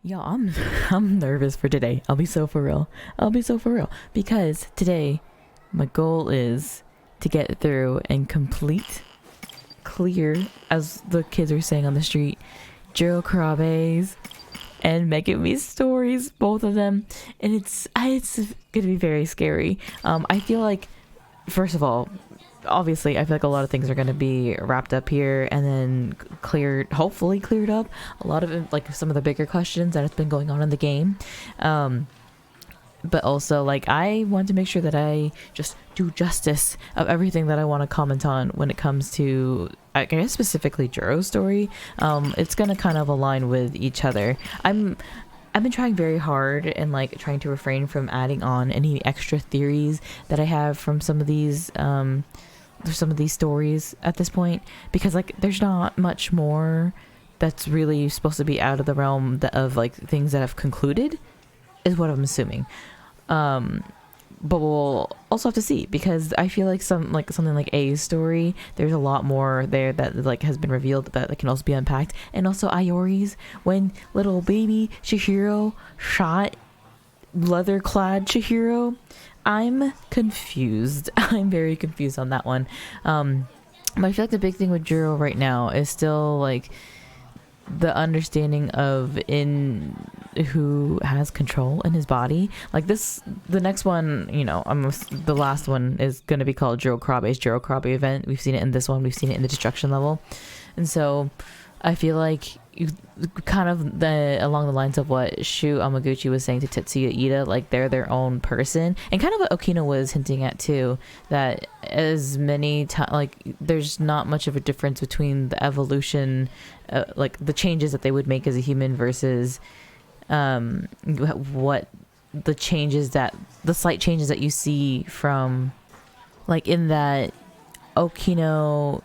Yo, I'm I'm nervous for today. I'll be so for real. I'll be so for real because today my goal is to get through and clear, as the kids are saying on the street, Juro Kurabe's and Megumi's stories, both of them, and it's gonna be very scary. I feel like, first of all, obviously I feel like a lot of things are going to be wrapped up here and then cleared, hopefully cleared up. A lot of it, like some of the bigger questions that have been going on in the game, but also like I want to make sure that I just do justice of everything that I want to comment on when it comes to, I guess, specifically Juro's story. It's going to kind of align with each other. I've been trying very hard and like trying to refrain from adding on any extra theories that I have from some of these stories at this point, because like there's not much more that's really supposed to be out of the realm of like things that have concluded, is what I'm assuming. But we'll also have to see, because I feel like something like A's story, there's a lot more there that like has been revealed that can also be unpacked. And also Iori's, when little baby Chihiro shot leather clad Chihiro, I'm confused. I'm very confused on that one. But I feel like the big thing with Juro right now is still like the understanding of in who has control in his body. Like this, the next one, you know, the last one is going to be called Juro Kurabe's Juro Kurabe event. We've seen it in this one. We've seen it in the destruction level. And so I feel like kind of along the lines of what Shu Amaguchi was saying to Tetsuya Ida, like they're their own person, and kind of what Okina was hinting at too, that as many times, like there's not much of a difference between the evolution, like the changes that they would make as a human versus what the slight changes that you see from, like, in that Okino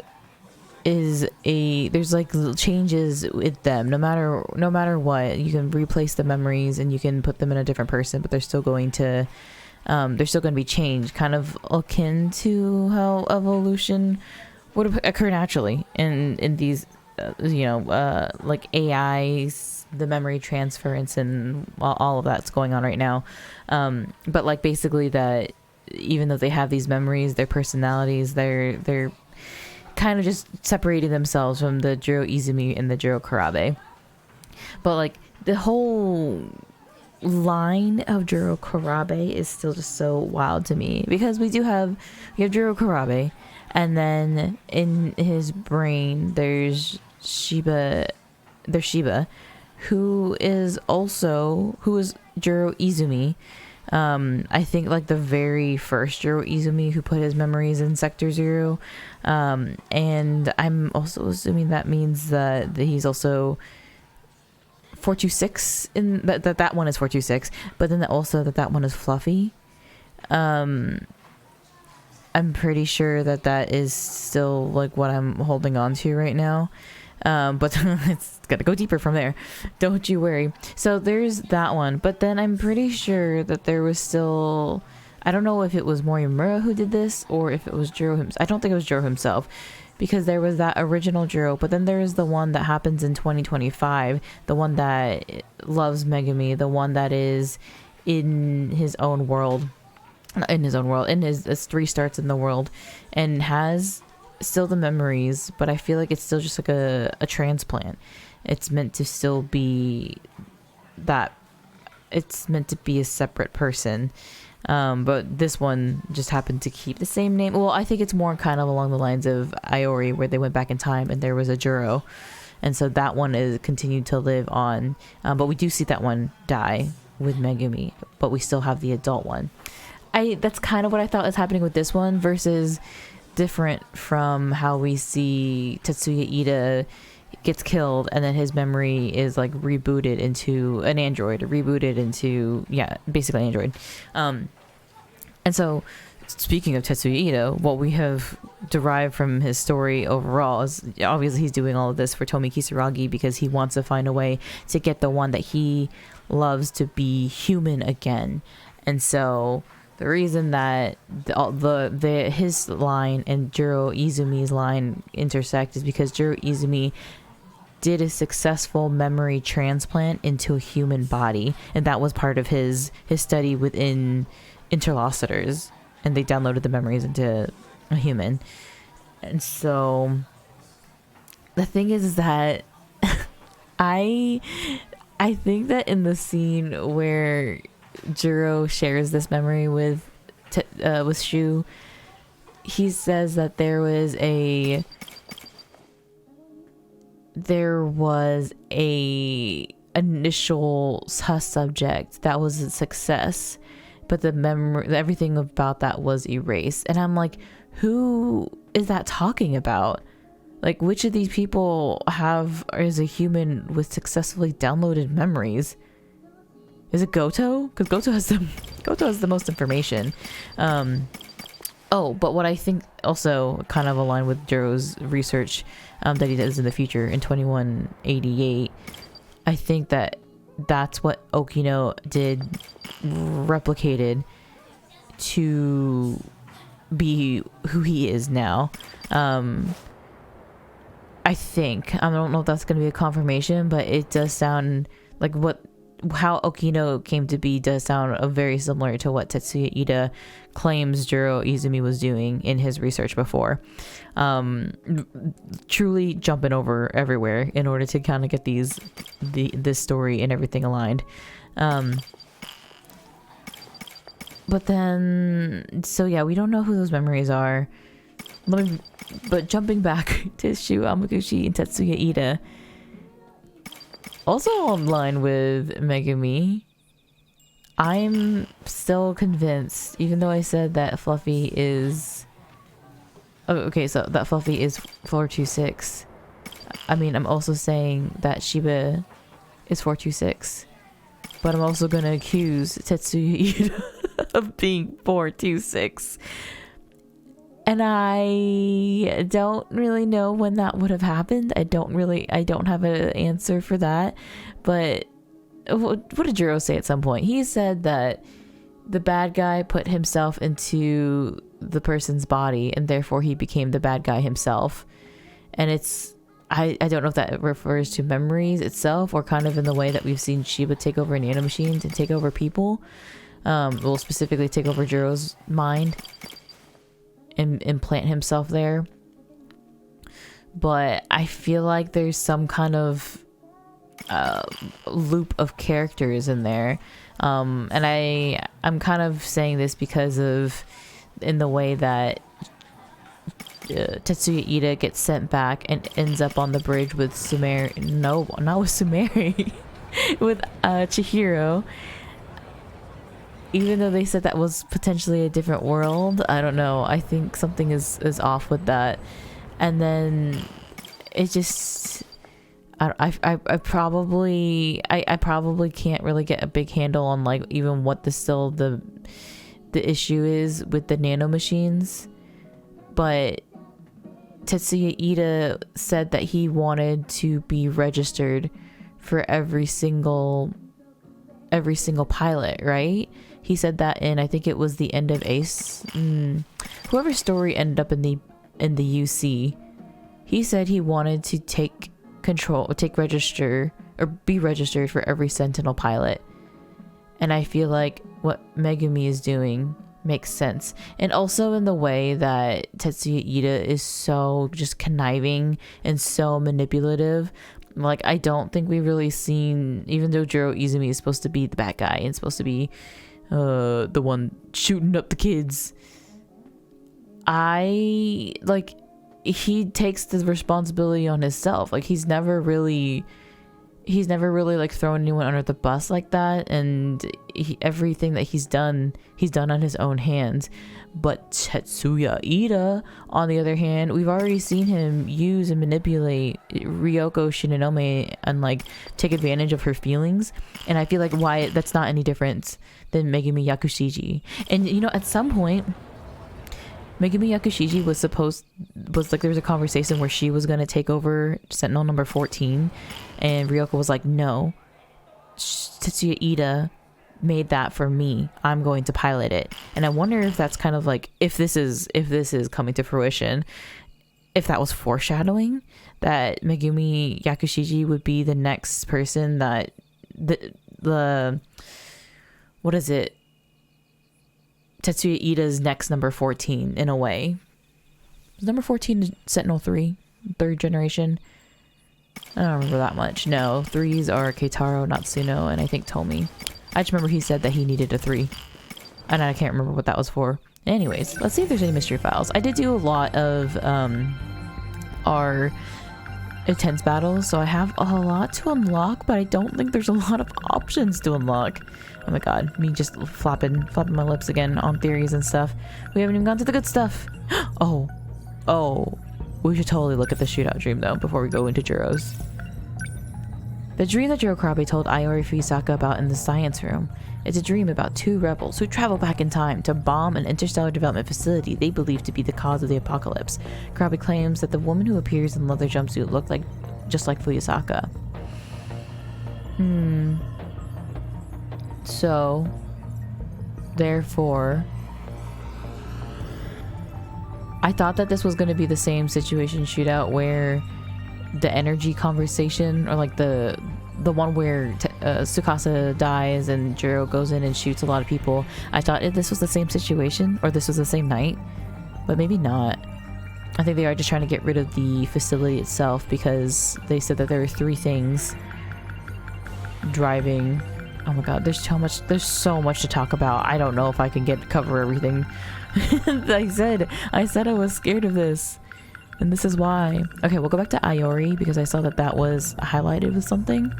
is there's like little changes with them. No matter what, you can replace the memories and you can put them in a different person, but they're still going to be changed, kind of akin to how evolution would occur naturally in these like AIs, the memory transference and all of that's going on right now. But like basically that even though they have these memories, their personalities, they're kind of just separating themselves from the Juro Izumi and the Juro Kurabe. But like the whole line of Juro Kurabe is still just so wild to me, because we have Juro Kurabe, and then in his brain there's Shiba, who is Juro Izumi. I think like the very first Juro Izumi who put his memories in Sector 0. And I'm also assuming that means that he's also 426 in that one is 426, but then also that one is Fluffy. I'm pretty sure that is still like what I'm holding on to right now. But it's gonna go deeper from there, don't you worry. So there's that one, but then I'm pretty sure that there was still, I don't know if it was Morimura who did this or if it was Juro himself. I don't think it was Juro himself, because there was that original Juro, but then there's the one that happens in 2025, the one that loves Megumi, the one that is in his own world, in his 3 starts in the world, and has still the memories, but I feel like it's still just like a transplant. It's meant to still be that, it's meant to be a separate person, but this one just happened to keep the same name. Well, I think it's more kind of along the lines of Iori, where they went back in time and there was a Juro, and so that one is continued to live on, but we do see that one die with Megumi, but we still have the adult one. That's kind of what I thought was happening with this one, versus different from how we see Tetsuya Ida gets killed and then his memory is like rebooted into an android, basically android. And so speaking of Tetsuya Ida, what we have derived from his story overall is obviously he's doing all of this for Tomi Kisaragi because he wants to find a way to get the one that he loves to be human again. And so the reason that his line and Juro Izumi's line intersect is because Juro Izumi did a successful memory transplant into a human body, and that was part of his study within interlocutors, and they downloaded the memories into a human. And so the thing is that I think that in the scene where Juro shares this memory with Shu, he says that there was a initial test subject that was a success, but the memory, everything about that was erased. And I'm like, who is that talking about? Like, which of these people is a human with successfully downloaded memories? Is it Goto? Because Goto has the most information. Oh, but what I think also kind of aligned with Juro's research that he does in the future in 2188, I think that's what Okino did, replicated to be who he is now. I think, I don't know if that's going to be a confirmation, but it does sound like how Okino came to be does sound very similar to what Tetsuya Ida claims Juro Izumi was doing in his research before. Truly jumping over everywhere in order to kind of get this story and everything aligned. But then, so yeah, we don't know who those memories are. But jumping back to Shu Amaguchi and Tetsuya Ida, also in line with Megumi, I'm still convinced, even though I said that Fluffy is... Oh, okay, so that Fluffy is 426. I mean, I'm also saying that Shiba is 426. But I'm also going to accuse Tetsuya Ida of being 426. And I don't really know when that would have happened. I don't have an answer for that. But what did Juro say at some point? He said that the bad guy put himself into the person's body, and therefore he became the bad guy himself. And I don't know if that refers to memories itself, or kind of in the way that we've seen Shiba take over nanomachines and take over people. Well, specifically take over Juro's mind and implant himself there. But I feel like there's some kind of loop of characters in there, and I'm kind of saying this because of in the way that Tetsuya Ida gets sent back and ends up on the bridge with Sumeri. No, not with Sumeri. With Chihiro. Even though they said that was potentially a different world, I don't know. I think something is off with that. And then it just... I probably can't really get a big handle on like even what the issue is with the nanomachines. But Tetsuya Ida said that he wanted to be registered for every single pilot, right? He said that in, I think it was the end of Ace. Whoever's story ended up in the UC, he said he wanted to be registered for every Sentinel pilot. And I feel like what Megumi is doing makes sense. And also in the way that Tetsuya Ida is so just conniving and so manipulative. Like, I don't think we've really seen, even though Juro Izumi is supposed to be the bad guy and supposed to be the one shooting up the kids, he takes the responsibility on himself. Like, he's never really like thrown anyone under the bus like that, and everything that he's done on his own hands. But Tetsuya Ida, on the other hand, we've already seen him use and manipulate Ryoko Shinonome and like take advantage of her feelings. And I feel like why that's not any different than Megumi Yakushiji. And you know, at some point Megumi Yakushiji was like, there was a conversation where she was going to take over Sentinel number 14, and Ryoko was like, no, Tetsuya Ida made that for me. I'm going to pilot it. And I wonder if that's kind of like, if this is coming to fruition, if that was foreshadowing that Megumi Yakushiji would be the next person that the what is it? Tetsuya Ida's next number 14 in a way. Was number 14 Sentinel 3? Third generation? I don't remember that much. No, 3s are Keitaro, Natsuno, and I think Tomi. I just remember he said that he needed a 3. And I can't remember what that was for. Anyways, let's see if there's any mystery files. I did do a lot of our intense battles, so I have a lot to unlock, but I don't think there's a lot of options to unlock. Oh my god, me just flapping my lips again on theories and stuff. We haven't even gone to the good stuff. Oh, we should totally look at the shootout dream though before we go into Juro's. The dream that Juro Kurabe told Iori Fuyusaka about in the science room. It's a dream about 2 rebels who travel back in time to bomb an interstellar development facility they believe to be the cause of the apocalypse. Kurabe claims that the woman who appears in the leather jumpsuit looked just like Fuyusaka. So, therefore, I thought that this was going to be the same situation shootout where the energy conversation, or like the one where Tsukasa dies and Juro goes in and shoots a lot of people. I thought this was the same situation, or this was the same night, but maybe not. I think they are just trying to get rid of the facility itself because they said that there are 3 things driving. Oh my god, there's so much to talk about. I don't know if I can cover everything. I said I was scared of this, and this is why. Okay, we'll go back to Iori because I saw that was highlighted with something.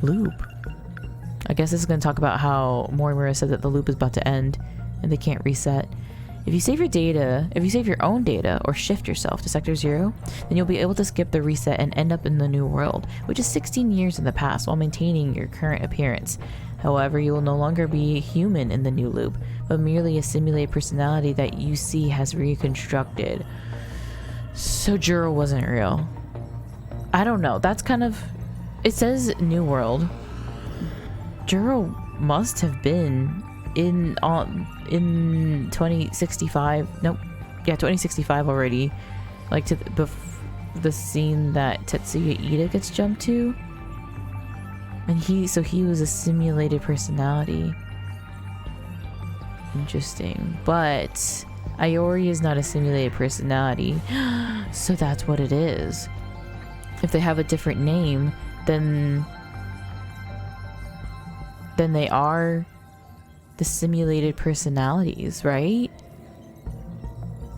Loop. I guess this is going to talk about how Morimura said that the loop is about to end and they can't reset. If you save your own data or shift yourself to Sector 0, then you'll be able to skip the reset and end up in the new world, which is 16 years in the past while maintaining your current appearance. However, you will no longer be human in the new loop, but merely a simulated personality that you see has reconstructed. So Juro wasn't real. I don't know. That's kind of... It says New World. Juro must have been in 2065. Nope. Yeah, 2065 already. Like to the scene that Tetsuya Ida gets jumped to. And he was a simulated personality. Interesting. But Iori is not a simulated personality. So that's what it is. If they have a different name, then they are the simulated personalities, right?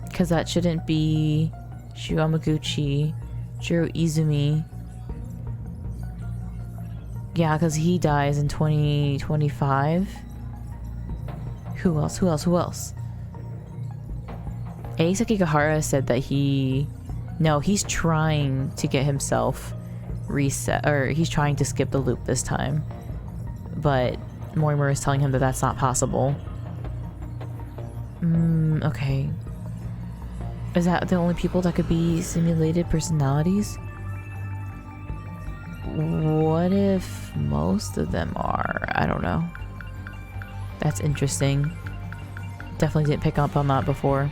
Because that shouldn't be Shuamaguchi, Jiro Izumi. Yeah, because he dies in 2025. Who else? A. Sekigahara said that he's trying to get himself reset, or he's trying to skip the loop this time. But Morimura is telling him that that's not possible. Okay. Is that the only people that could be simulated personalities? What if most of them are? I don't know. That's interesting. Definitely didn't pick up on that before.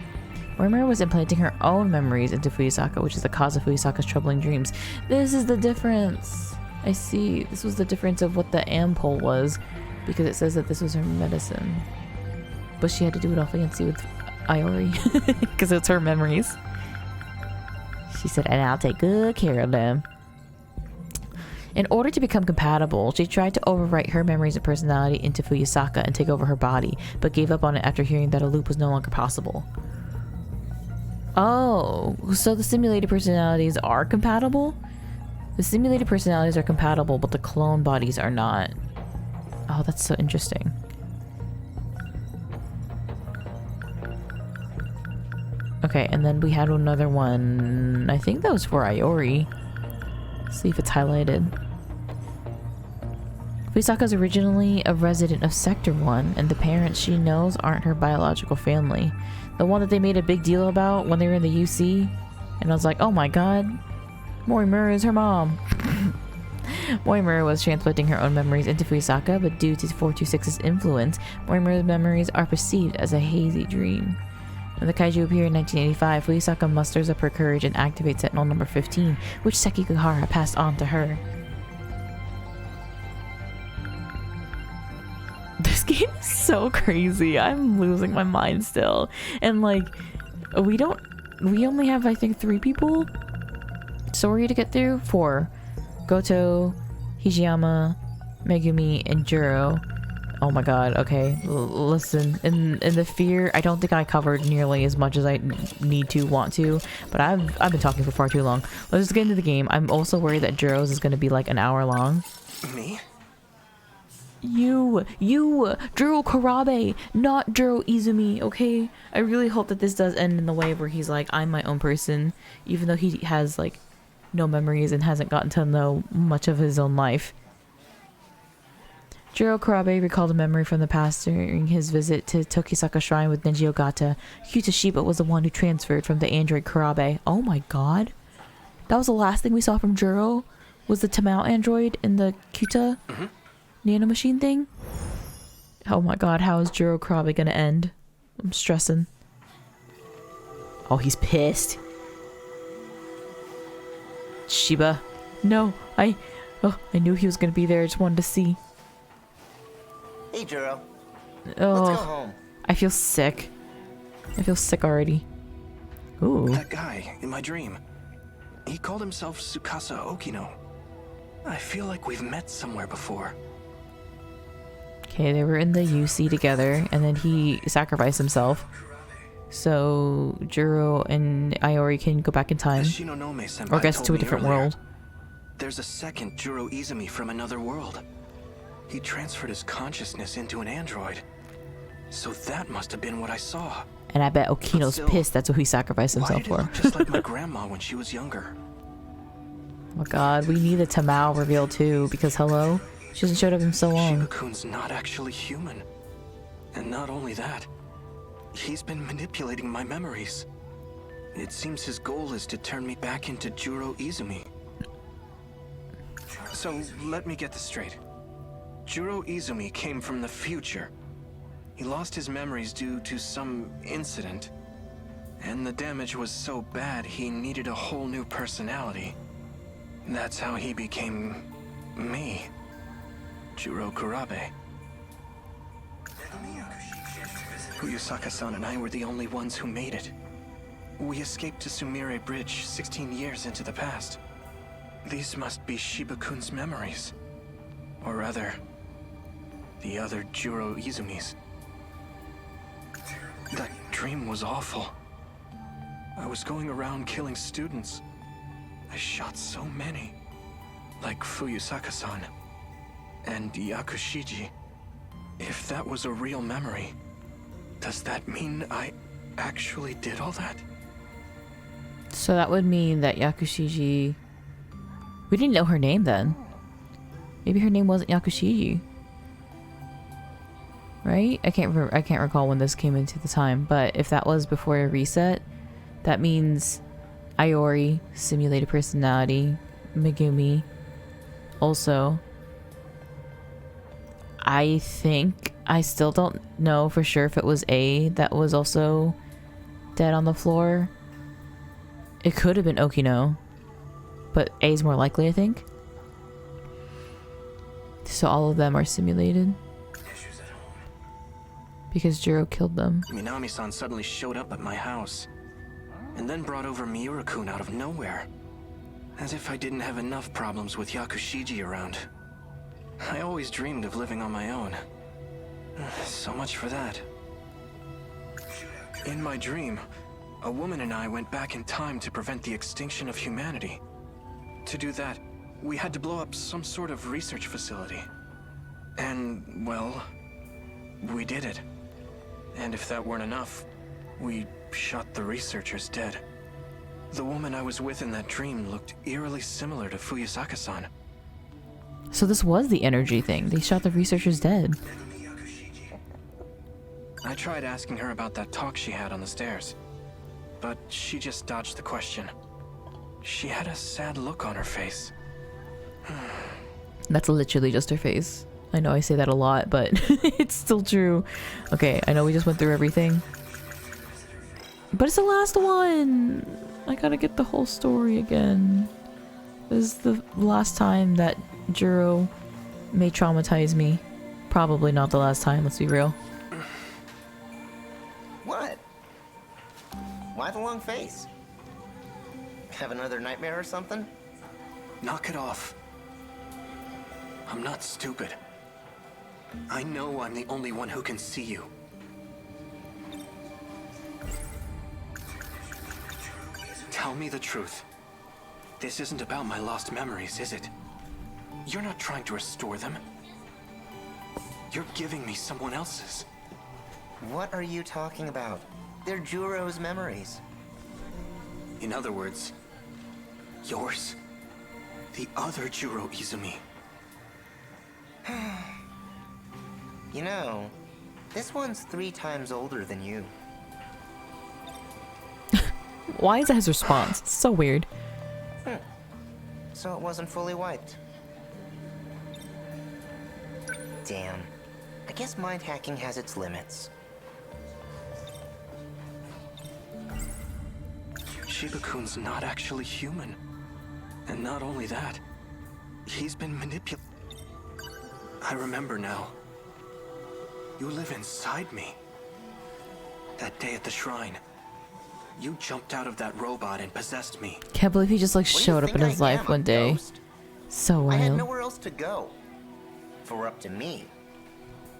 Morimura was implanting her own memories into Fuyusaka, which is the cause of Fuyusaka's troubling dreams. This is the difference. I see. This was the difference of what the ampoule was, because it says that this was her medicine. But she had to do it all fancy with Iori, because it's her memories. She said, and I'll take good care of them. In order to become compatible, she tried to overwrite her memories and personality into Fuyusaka and take over her body, but gave up on it after hearing that a loop was no longer possible. Oh, so the simulated personalities are compatible? The simulated personalities are compatible, but the clone bodies are not. Oh, that's so interesting. Okay, and then we had another one. I think that was for Iori. Let's see if it's highlighted. Fuyusaka is originally a resident of Sector 1, and the parents she knows aren't her biological family. The one that they made a big deal about when they were in the UC. And I was like, oh my god, Morimura is her mom. Morimura was transplanting her own memories into Fuyusaka, but due to 426's influence, Morimura's memories are perceived as a hazy dream. When the kaiju appear in 1985, Fuyusaka musters up her courage and activates Sentinel number 15, which Sekigahara passed on to her. This game is so crazy. I'm losing my mind still. And like, we only have, I think, 3 people story to get through. 4. Goto, Hijiyama, Megumi, and Juro. Oh my god, okay. Listen, in the fear, I don't think I covered nearly as much as I want to, but I've been talking for far too long. Let's just get into the game. I'm also worried that Juro's is going to be like an hour long. Me? You, Juro Kurabe, not Juro Izumi, okay? I really hope that this does end in the way where he's like, I'm my own person, even though he has like no memories and hasn't gotten to know much of his own life. Juro Kurabe recalled a memory from the past during his visit to Tokisaka Shrine with Nenji Ogata. Kyuta Shiba was the one who transferred from the android Kurabe. Oh my god. That was the last thing we saw from Juro? Was the Tamao android in the Kyuta nanomachine thing? Oh my god, how is Juro Kurabe gonna end? I'm stressing. Oh, he's pissed. Shiba. No, I knew he was gonna be there. I just wanted to see. Hey, Juro. Oh, let's go home. I feel sick. I feel sick already. Ooh. That guy in my dream. He called himself Tsukasa Okino. I feel like we've met somewhere before. Okay, they were in the UC together, and then he sacrificed himself. So Juro and Iori can go back in time, or guess to a different world. There's a second Juro Izumi from another world. He transferred his consciousness into an android. So that must have been what I saw. And I bet Okino's still, pissed that's what he sacrificed himself for. Look just like my grandma when she was younger. Oh god, we need a Tamao reveal too, because hello? She hasn't showed up in so long. Shiba-kun's not actually human. And not only that, he's been manipulating my memories. It seems his goal is to turn me back into Juro Izumi. So let me get this straight. Juro Izumi came from the future. He lost his memories due to some incident. And the damage was so bad he needed a whole new personality. That's how he became me. Juro Kurabe. Fuyusaka-san and I were the only ones who made it. We escaped to Sumire Bridge 16 years into the past. These must be Shiba-kun's memories. Or rather, the other Juro Izumis. That dream was awful. I was going around killing students. I shot so many. Like Fuyusaka-san. And Yakushiji. If that was a real memory, does that mean I actually did all that? So that would mean that Yakushiji... We didn't know her name then. Maybe her name wasn't Yakushiji. Right? I can't recall when this came into the time, but if that was before a reset, that means Iori, simulated personality, Megumi, also. I think, I still don't know for sure if it was A that was also dead on the floor. It could have been Okino, but A is more likely, I think. So all of them are simulated. Because Juro killed them. Minami-san suddenly showed up at my house. And then brought over Miura-kun out of nowhere. As if I didn't have enough problems with Yakushiji around. I always dreamed of living on my own. So much for that. In my dream, a woman and I went back in time to prevent the extinction of humanity. To do that, we had to blow up some sort of research facility. And, well, we did it. And if that weren't enough, we shot the researchers dead. The woman I was with in that dream looked eerily similar to Fuyusaka-san. So this was the energy thing. They shot the researchers dead. I tried asking her about that talk she had on the stairs, but she just dodged the question. She had a sad look on her face. That's literally just her face. I know I say that a lot, but it's still true. Okay, I know we just went through everything. But it's the last one! I gotta get the whole story again. This is the last time that Juro may traumatize me. Probably not the last time, let's be real. What? Why the long face? Have another nightmare or something? Knock it off. I'm not stupid. I know I'm the only one who can see you. Tell me the truth. This isn't about my lost memories, is it? You're not trying to restore them. You're giving me someone else's. What are you talking about? They're Juro's memories. In other words, yours. The other Juro Izumi. You know, this one's 3 times older than you. Why is that his response? It's so weird. So it wasn't fully wiped. Damn. I guess mind hacking has its limits. Shiba-kun's not actually human. And not only that, he's been manipulated. I remember now. You live inside me. That day at the shrine, you jumped out of that robot and possessed me. Can't believe he just like What do you showed up think in his I life am, one a day. ghost? So I had wild. nowhere else to go. If it were up to me,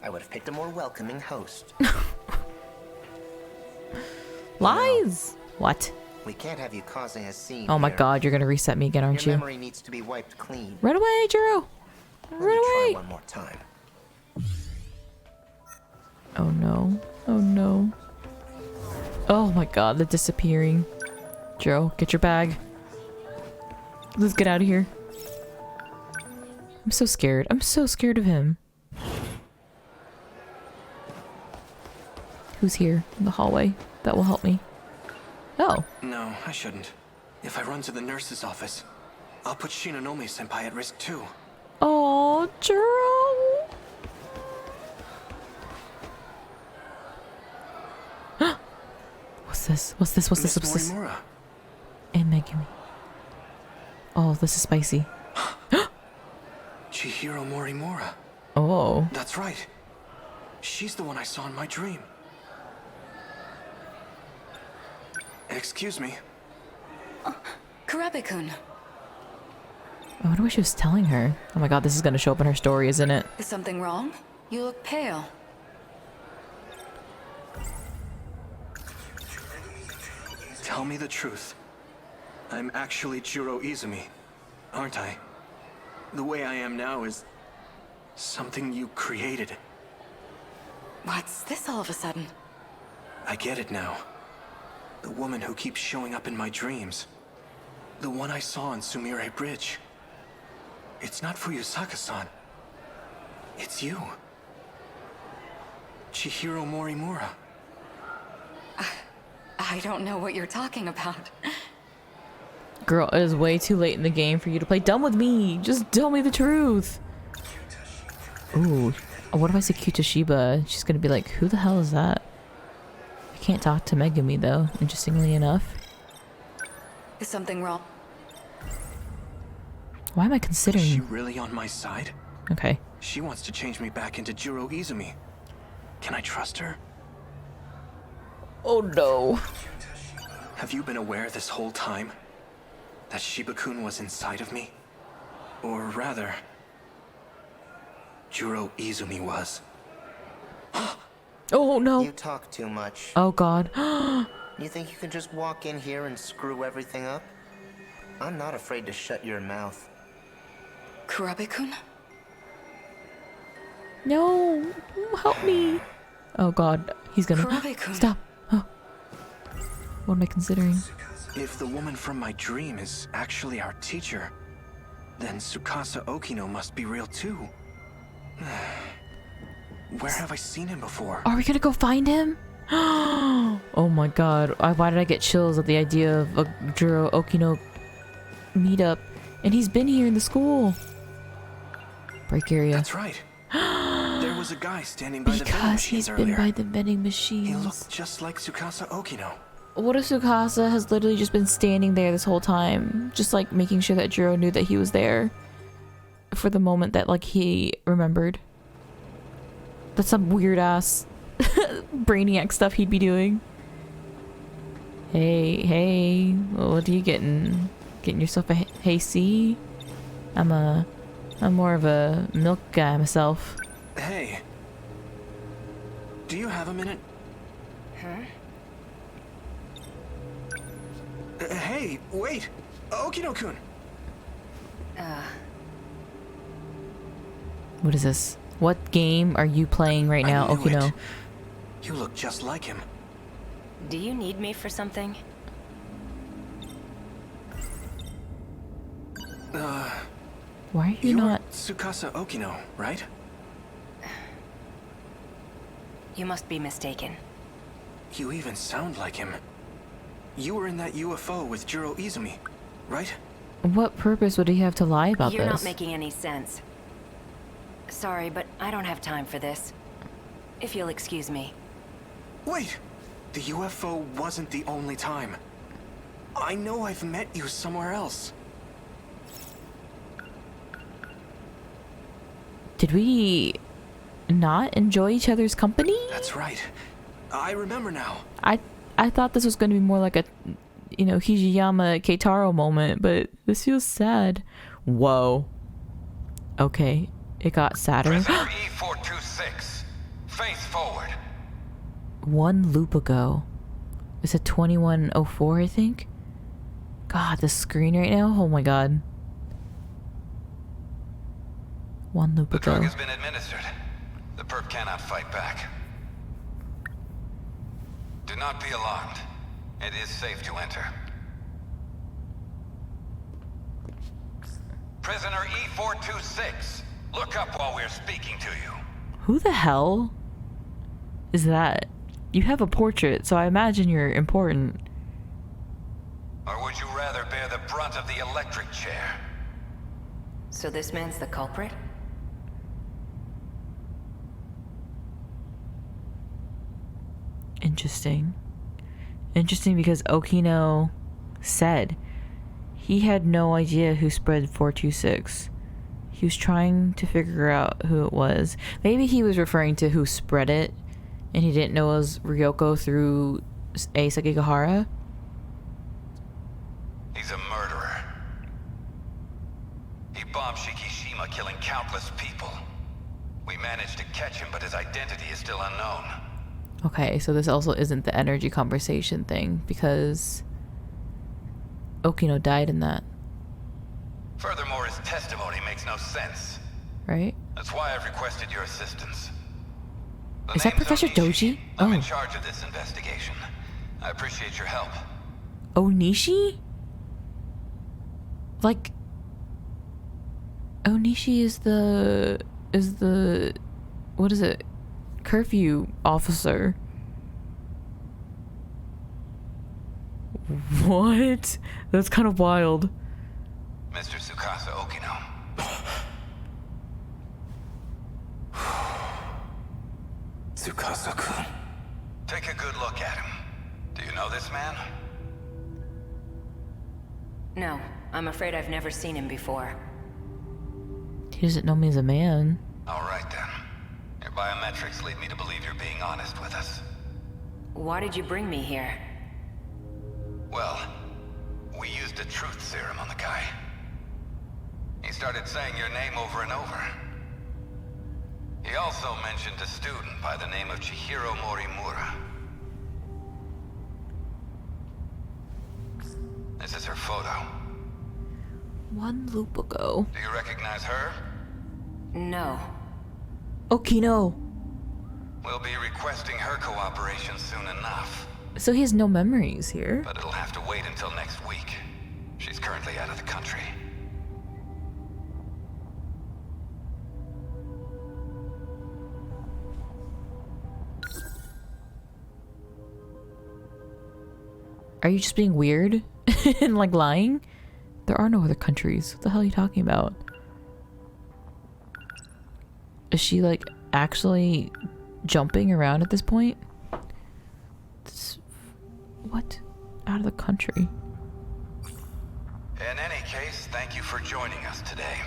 I would have picked a more welcoming host. Lies! What? We can't have you causing a scene. Oh my here. god, you're gonna reset me again, aren't Your you? memory needs to be wiped clean. Right away, Juro! Let me Right try away! one more time. Oh no. Oh no. Oh my god, the disappearing. Juro, get your bag. Let's get out of here. I'm so scared. I'm so scared of him. Who's here in the hallway that will help me? Oh. No, I shouldn't. If I run to the nurse's office, I'll put Shinonome-senpai at risk too. Oh, Juro! What's this? What's this? What's this? Miss What's this? Morimura. And Megumi. Oh, this is spicy. Chihiro Morimura. Oh. That's right. She's the one I saw in my dream. Excuse me. Kurabe-kun, I wonder what she was telling her. Oh my god, this is gonna show up in her story, isn't it? is something wrong? You look pale. Tell me the truth. I'm actually Juro Izumi, aren't I? The way I am now is something you created. What's this all of a sudden? I get it now. The woman who keeps showing up in my dreams. The one I saw on Sumire Bridge. It's not Fuyusaka-san. It's you. Chihiro Morimura. I don't know what you're talking about. Girl, it is way too late in the game for you to play dumb with me. Just tell me the truth. Ooh. What if I say Kyutoshiba? She's gonna be like, who the hell is that? I can't talk to Megumi though, interestingly enough. Is something wrong? Why am I Is she considering? really on my side? Okay. She wants to change me back into Juro Izumi. Can I trust her? Oh no. Have you been aware this whole time that Shiba-kun was inside of me? Or rather, Juro Izumi was. Oh no. You talk too much. Oh god. You think you can just walk in here and screw everything up? I'm not afraid to shut your mouth. Kurabe-kun? No. Help me. Oh god. He's gonna. Kurabe-kun. Stop. Oh. What am I considering? If the woman from my dream is actually our teacher, then Tsukasa Okino must be real too. Where have I seen him before? Are we gonna go find him? Oh my god. Why did I get chills at the idea of a Juro Okino meetup? And he's been here in the school. Break area. That's right. There was a guy standing by the vending Because machines he's been earlier. by the vending He machines. looked just like Tsukasa Okino. What if Tsukasa has literally just been standing there this whole time, just like making sure that Juro knew that he was there for the moment that like he remembered? That's some weird ass brainiac stuff he'd be doing. Hey, what are you getting? Getting yourself a Hey-C? I'm more of a milk guy myself. Hey. Do you have a minute? Huh? Hey, wait! Okino-kun! What is this? What game are you playing right now, I knew Okino? it. You look just like him. Do you need me for something? Why are you You're not... Tsukasa Okino, right? You must be mistaken. You even sound like him. You were in that UFO with Juro Izumi, right? What purpose would he have to lie about You're this? not making any sense. Sorry, but I don't have time for this. If you'll excuse me. Wait! The UFO wasn't the only time. I know I've met you somewhere else. Did we not enjoy each other's company? That's right. I remember now. I thought this was going to be more like a, you know, Hijiyama Keitaro moment, but this feels sad. Whoa. Okay, it got sadder. Prisoner E426, face forward. 1 loop ago. Is it 2104, I think? God, the screen right now? Oh my god. 1 loop The ago. drug has been administered. The perp cannot fight back. Do not be alarmed. It is safe to enter. Prisoner E426, look up while we're speaking to you. Who the hell is that? You have a portrait, so I imagine you're important. Or would you rather bear the brunt of the electric chair? So this man's the culprit? Interesting. Interesting because Okino said he had no idea who spread 426. He was trying to figure out who it was. Maybe he was referring to who spread it and he didn't know it was Ryoko through A. Sekigahara. He's a murderer. He bombed Shikishima, killing countless people. We managed to catch him, but his identity is still unknown. Okay, so this also isn't the energy conversation thing because Okino died in that, Furthermore, his testimony makes no sense. right? That's why I've requested your assistance. The Is that name's Professor Onishi. Doji? I'm in Oh. charge of this investigation. I appreciate your help. Onishi? Like Onishi is the what is it? Curfew officer. What? That's kind of wild. Mr. Tsukasa Okino. Tsukasa-kun. Take a good look at him. Do you know this man? No, I'm afraid I've never seen him before. He doesn't know me as a man. All right then. Your biometrics lead me to believe you're being honest with us. Why did you bring me here? Well, we used a truth serum on the guy. He started saying your name over and over. He also mentioned a student by the name of Chihiro Morimura. This is her photo. 1 loop ago. Do you recognize her? No. Okino. We'll be requesting her cooperation soon enough. So he has no memories here. But it'll have to wait until next week. She's currently out of the country. Are you just being weird and like lying? There are no other countries. What the hell are you talking about? Is she like actually jumping around at this point? What? out of the country. In any case, thank you for joining us today.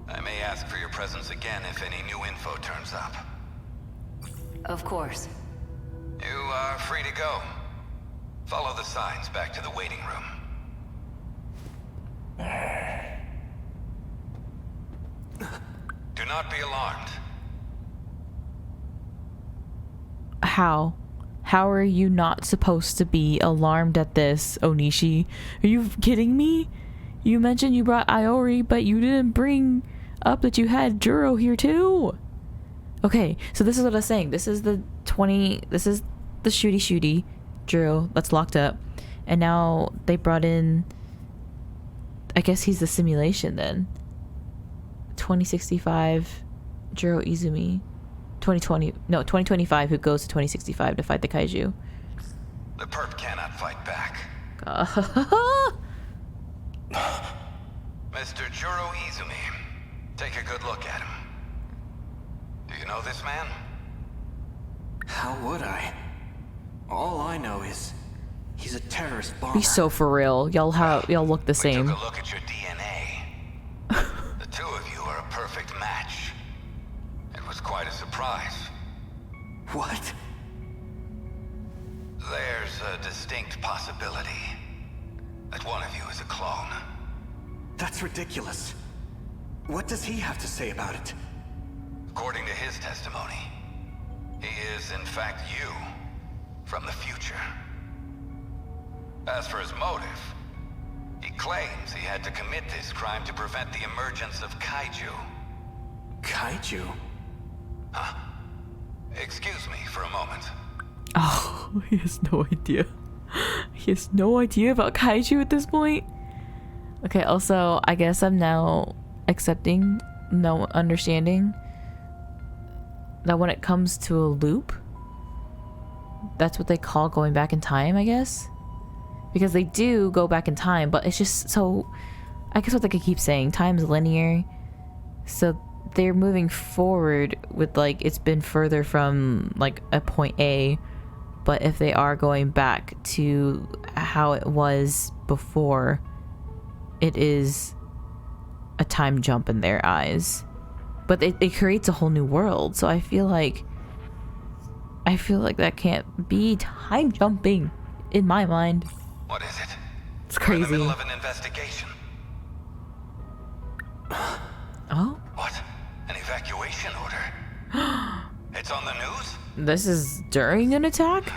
I may ask for your presence again if any new info turns up. Of course. You are free to go. Follow the signs back to the waiting room. Do not be alarmed. How? How are you not supposed to be alarmed at this, Onishi? Are you kidding me? You mentioned you brought Iori, but you didn't bring up that you had Juro here too. Okay, so this is what I was saying. This is the shooty Juro that's locked up. And now they brought in, I guess he's the simulation then. 2065 Juro Izumi. 2025 who goes to 2065 to fight the kaiju. The perp cannot fight back. Mr. Juro Izumi, take a good look at him. Do you know this man? How would I? All I know is he's a terrorist bomber. He's so for real. Y'all look the same. We took a look at your DNA. The two of you are a perfect match. It was quite a surprise. What? There's a distinct possibility that one of you is a clone. That's ridiculous. What does he have to say about it? According to his testimony, he is in fact you from the future. As for his motive, he claims he had to commit this crime to prevent the emergence of kaiju. Kaiju? Huh? Excuse me for a moment. Oh, he has no idea. He has no idea about kaiju at this point. Okay, also, I guess I'm now accepting, no understanding that when it comes to a loop, that's what they call going back in time, I guess. Because they do go back in time, but it's just so, I guess what they could keep saying, time's linear. So they're moving forward with like, it's been further from like a point A, but if they are going back to how it was before, it is a time jump in their eyes. But it creates a whole new world, so I feel like that can't be time jumping in my mind. What is it? It's We're in the crazy. middle of an investigation. Oh? What? An evacuation order? It's on the news? This is during an attack?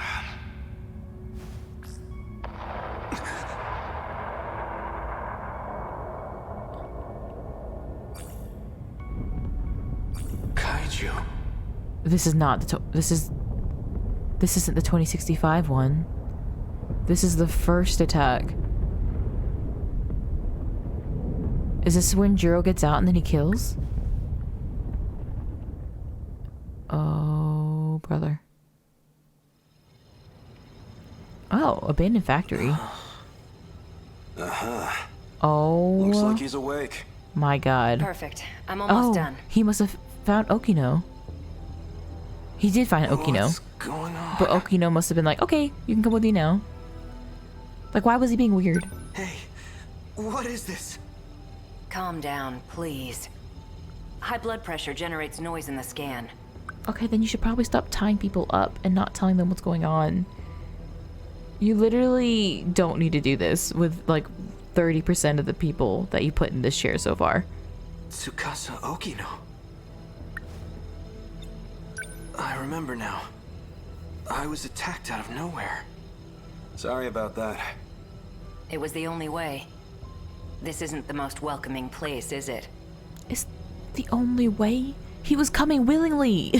Kaiju. This is not the this isn't the 2065 one. This is the first attack. Is this when Juro gets out and then he kills? Oh, brother. Oh, abandoned factory. Oh. Looks like he's awake. My god. Perfect. I'm almost done. He must have found Okino. He did find Okino. What's going on? But Okino must have been like, okay, you can come with me now. Like, why was he being weird? Hey, what is this? Calm down, please. High blood pressure generates noise in the scan. Okay, then you should probably stop tying people up and not telling them what's going on. You literally don't need to do this with like 30% of the people that you put in this chair so far. Tsukasa Okino. I remember now. I was attacked out of nowhere. Sorry about that. It was the only way. This isn't the most welcoming place, is it? It's the only way? He was coming willingly.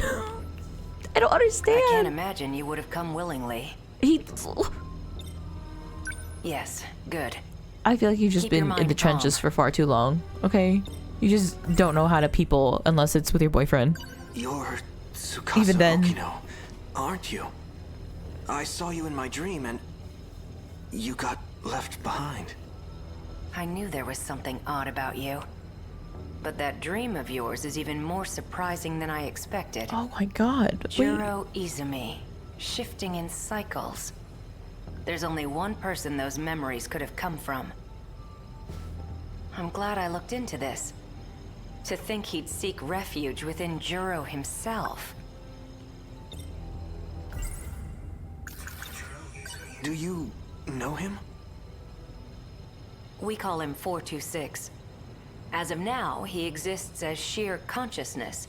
I don't understand. I can't imagine you would have come willingly. He... Yes, good. I feel like you've just Keep your been in mind the trenches calm. for far too long, okay? You just don't know how to people unless it's with your boyfriend. You're Tsukasa Even then. Okino, aren't you? I saw you in my dream and you got left behind. I knew there was something odd about you. But that dream of yours is even more surprising than I expected. Oh my god. Wait. Juro Izumi, shifting in cycles. There's only one person those memories could have come from. I'm glad I looked into this. To think he'd seek refuge within Juro himself. Do you know him? We call him 426. As of now, he exists as sheer consciousness.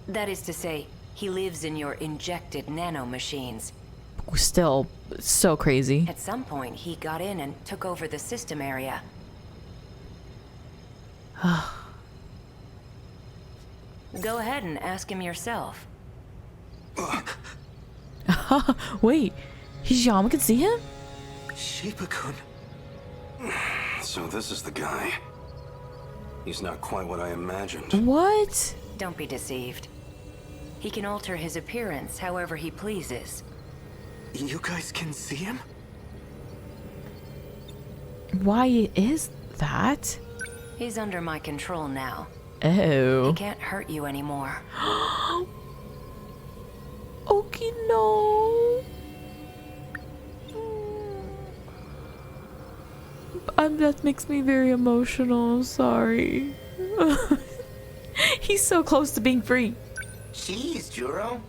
That is to say, he lives in your injected nanomachines. Still so crazy. At some point, he got in and took over the system area. Go ahead and ask him yourself. Wait, Hijama can see him? Shiba-kun. So this is the guy. He's not quite what I imagined. What? Don't be deceived. He can alter his appearance however he pleases. You guys can see him? Why is that? He's under my control now. He Oh. can't hurt you anymore. Okay, no. That makes me very emotional. I'm sorry. He's so close to being free. Jeez, Juro.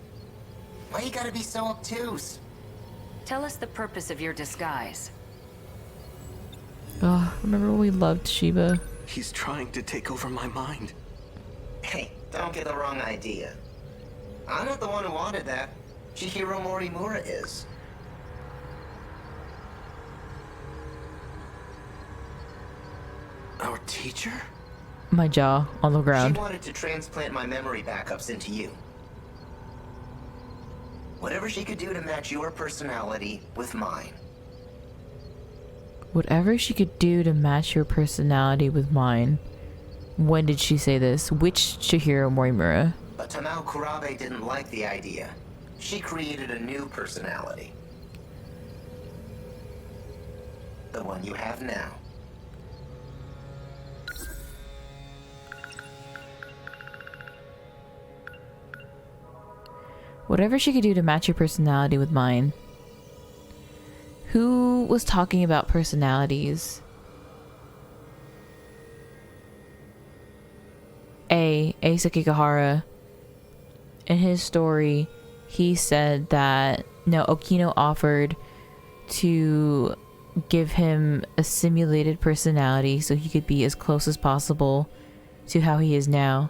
Why you gotta be so obtuse? Tell us the purpose of your disguise. Oh, remember when we loved Shiba? He's trying to take over my mind. Hey, don't get the wrong idea. I'm not the one who wanted that. Chihiro Morimura is. Our teacher? My jaw on the She ground. wanted to transplant my memory backups into you. Whatever she could do to match your personality with mine. Whatever she could do to match your personality with mine. When did she say this? Which Chihiro Morimura? But Tamao Kurabe didn't like the idea. She created a new personality. The one you have now. Whatever she could do to match your personality with mine. Who was talking about personalities? Asa Kikahara. In his story, he said that Okino offered to give him a simulated personality so he could be as close as possible to how he is now.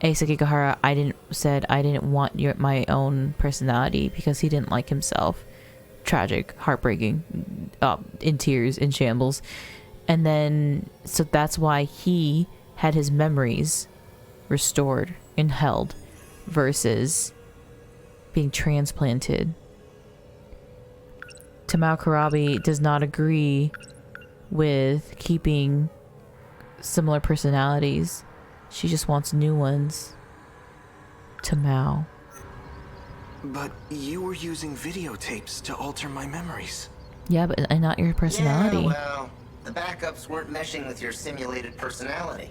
Asa Kikahara, I didn't want my own personality because he didn't like himself. Tragic, heartbreaking, in tears, in shambles. And then, so that's why he had his memories restored and held versus being transplanted. Tamao Kurabe does not agree with keeping similar personalities. She just wants new ones. Tamao. But you were using videotapes to alter my memories. Yeah, but not your personality. Yeah, well, the backups weren't meshing with your simulated personality.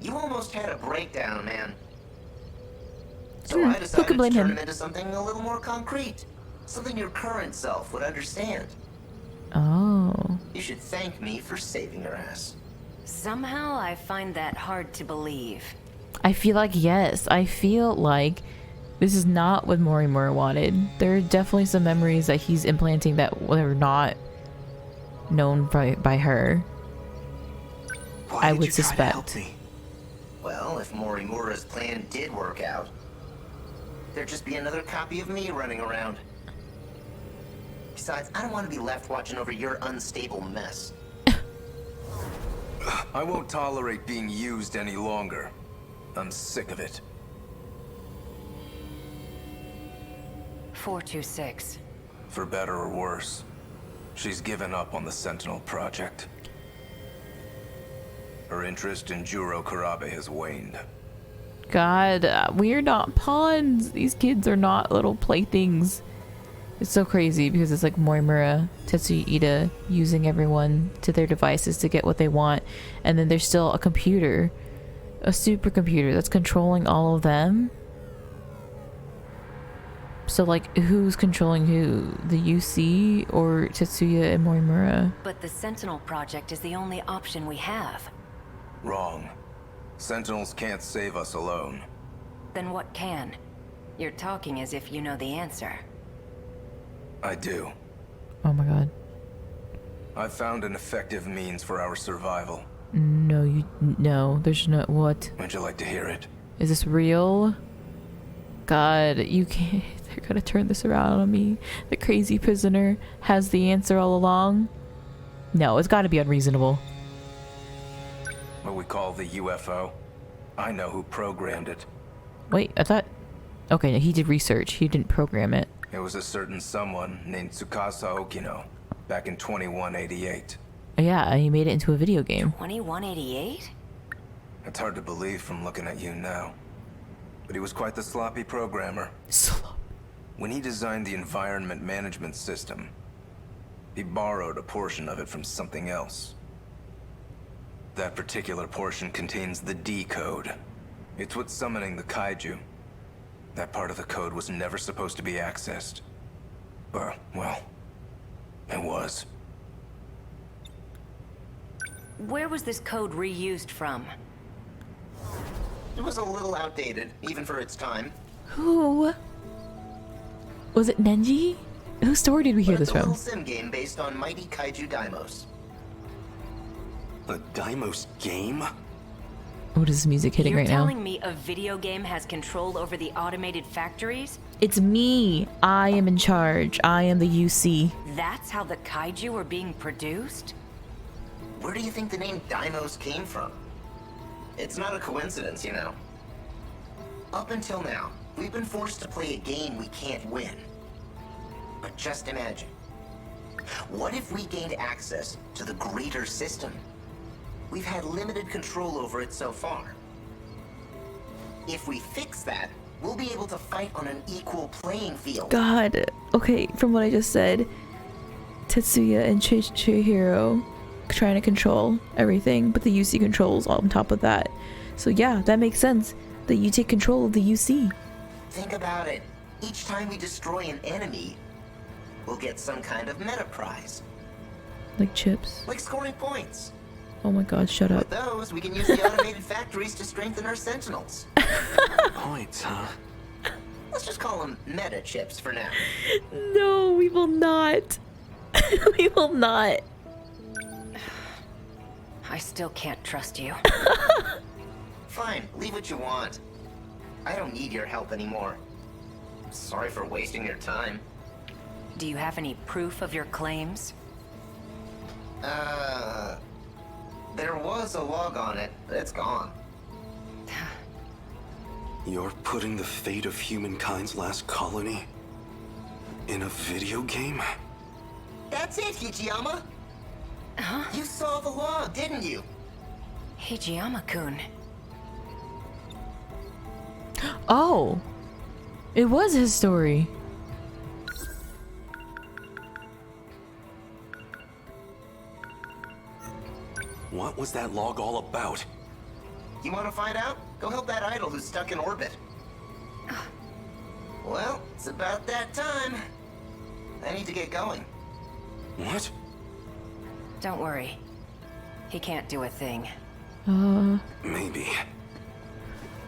You almost had a breakdown, man. So I Who decided can to blame turn him? him into something a little more concrete. Something your current self would understand. Oh. You should thank me for saving your ass. Somehow I find that hard to believe. I feel like, yes. I feel like this is not what Morimura wanted. There are definitely some memories that he's implanting that were not known by her. Why I did would you try to suspect. help me? Well, if Morimura's plan did work out, there'd just be another copy of me running around. Besides, I don't want to be left watching over your unstable mess. I won't tolerate being used any longer. I'm sick of it. 426. For better or worse, she's given up on the Sentinel project. Her interest in Juro Kurabe has waned. God, we are not pawns. These kids are not little playthings. It's so crazy because it's like Morimura, Tetsuya Ida using everyone to their devices to get what they want. And then there's still a computer, a supercomputer that's controlling all of them. So, like, who's controlling who? The UC or Tetsuya and Morimura? But the Sentinel project is the only option we have. Wrong. Sentinels can't save us alone. Then what can? You're talking as if you know the answer. I do. Oh my god. I've found an effective means for our survival. No, there's no, what? Would you like to hear it? Is this real? God, you can't, they're gonna turn this around on me. The crazy prisoner has the answer all along? No, it's gotta be unreasonable. What we call the UFO. I know who programmed it. Wait, I thought, okay, he did research, he didn't program it. It was a certain someone named Tsukasa Okino, back in 2188. Yeah, he made it into a video game. 2188? It's hard to believe from looking at you now. But he was quite the sloppy programmer. When he designed the environment management system, he borrowed a portion of it from something else. That particular portion contains the D code. It's what's summoning the kaiju. That part of the code was never supposed to be accessed. But, well, it was. Where was this code reused from? It was a little outdated, even for its time. Who? Was it Nenji? Whose story did we hear But this it's a from? little sim game based on mighty kaiju daimos. A Daimos game? What is this music hitting You're right now? telling me a video game has control over the automated factories? It's me. I am in charge. I am the UC. That's how the kaiju were being produced? Where do you think the name Daimos came from? It's not a coincidence, you know. Up until now, we've been forced to play a game we can't win. But just imagine. What if we gained access to the greater system? We've had limited control over it so far. If we fix that, we'll be able to fight on an equal playing field. God. Okay, from what I just said, Tetsuya and Chihiro trying to control everything, but the UC controls on top of that. So yeah, that makes sense that you take control of the UC. Think about it. Each time we destroy an enemy, we'll get some kind of meta prize. Like chips. Like scoring points. Oh my god, shut With up. those, we can use the automated factories to strengthen our Sentinels. Points, huh? Let's just call them meta chips for now. No, we will not. We will not. I still can't trust you. Fine, leave what you want. I don't need your help anymore. Sorry for wasting your time. Do you have any proof of your claims? There was a log on it, but it's gone. You're putting the fate of humankind's last colony in a video game? That's it, Hijiyama! Huh? You saw the log, didn't you? Hijiyama-kun. Oh. It was his story. What was that log all about? You want to find out? Go help that idol who's stuck in orbit. Well, it's about that time. I need to get going. What? Don't worry. He can't do a thing. Maybe.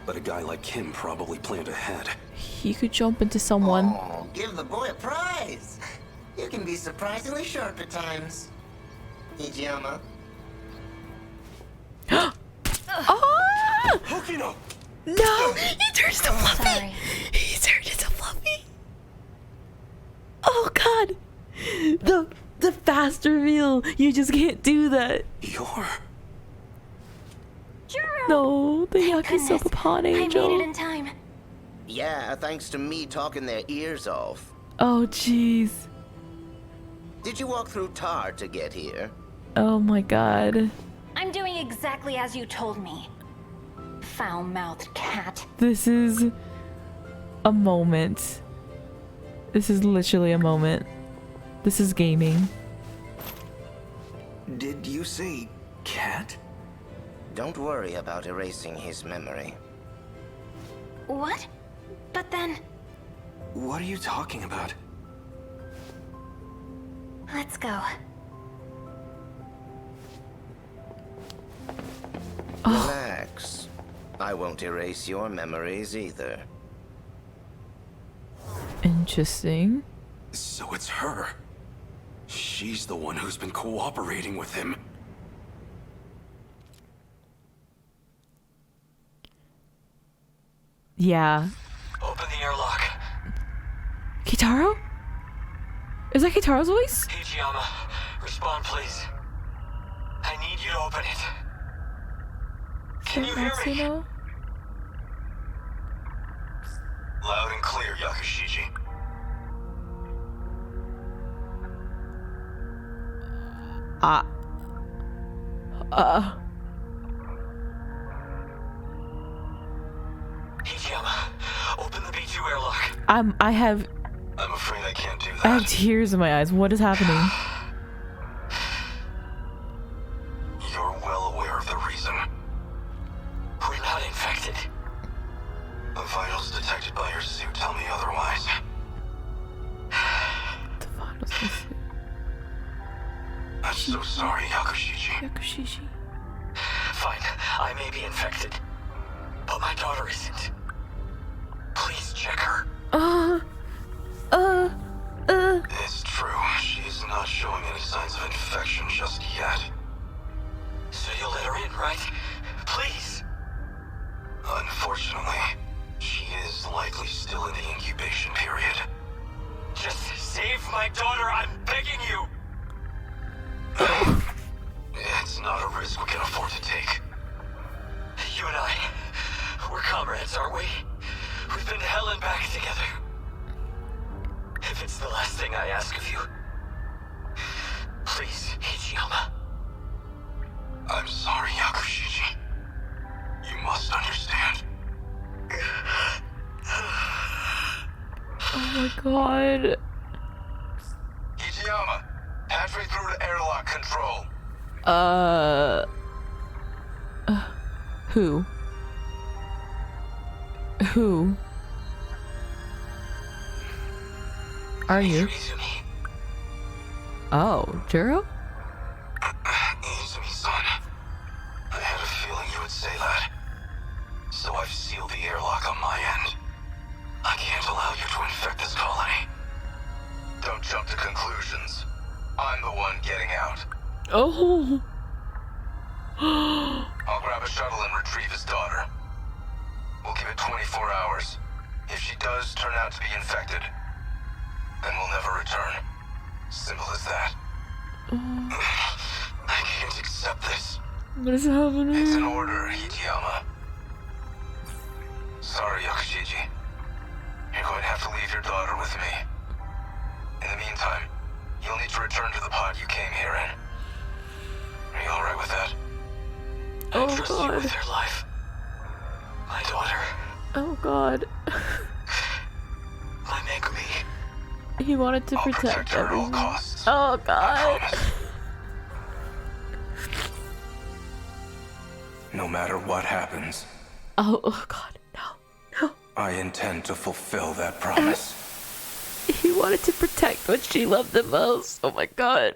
But a guy like him probably planned ahead. He could jump into someone. Oh, give the boy a prize. You can be surprisingly sharp at times. Hijiyama. Ah! Okino! No! He turns to Fluffy! Sorry. He turned into Fluffy! Oh god! The fast reveal! You just can't do that! You're... Juro! No, the Goodness, Yakisoba I made it angel. in time. Yeah, thanks to me talking their ears off. Oh jeez. Did you walk through tar to get here? Oh my god. I'm doing exactly as you told me. Foul-mouthed cat. This is a moment. This is literally a moment. This is gaming. Did you say cat? Don't worry about erasing his memory. What? But then... What are you talking about? Let's go. Relax. I won't erase your memories either. Interesting. So it's her. She's the one who's been cooperating with him. Yeah. Open the airlock. Kitaro? Is that Kitaro's voice? Hijiyama, respond please. I need you to open it. Can you hear me? Matsuno? Loud and clear, Yakushiji. Hijiyama, open the B2 airlock. I'm afraid I can't do I that. have tears in my eyes. What is happening? You're well aware of the reason. We're not infected. The vitals detected by your suit tell me otherwise. The vitals of the suit. I'm so sorry, Yakushiji. Yakushishi. Fine, I may be infected, but my daughter isn't. Please check her. It's true, she's not showing any signs of infection just yet. So you'll let her in, right? Please. Unfortunately, she is likely still in the incubation period. Just save my daughter, I'm begging you! It's not a risk we can afford to take. You and I, we're comrades, aren't we? We've been to hell and back together. If it's the last thing I ask of you, please, Hijiyama. I'm sorry, Yakushiji. You must understand. Oh my god. Hijiyama, halfway through to airlock control. Who? Who? Are you? Izumi. Oh, Juro? Izumi-san. I had a feeling you would say that. So I've sealed the airlock on my end. I can't allow you to infect this colony. Don't jump to conclusions. I'm the one getting out. Oh. I'll grab a shuttle and retrieve his daughter. We'll give it 24 hours. If she does turn out to be infected, then we'll never return. Simple as that. I can't accept this. What is happening? It's an order, Hijiyama. Sorry, Yakushiji. You're going to have to leave your daughter with me. In the meantime, you'll need to return to the pod you came here in. Are you alright with that? Oh, I trust God. you with your life. My daughter. Oh god. My Megumi. He wanted to I'll protect her at all everything. costs. Oh I god. promise. No matter what happens, Oh god. No. I intend to fulfill that promise. He wanted to protect what she loved the most. Oh my god.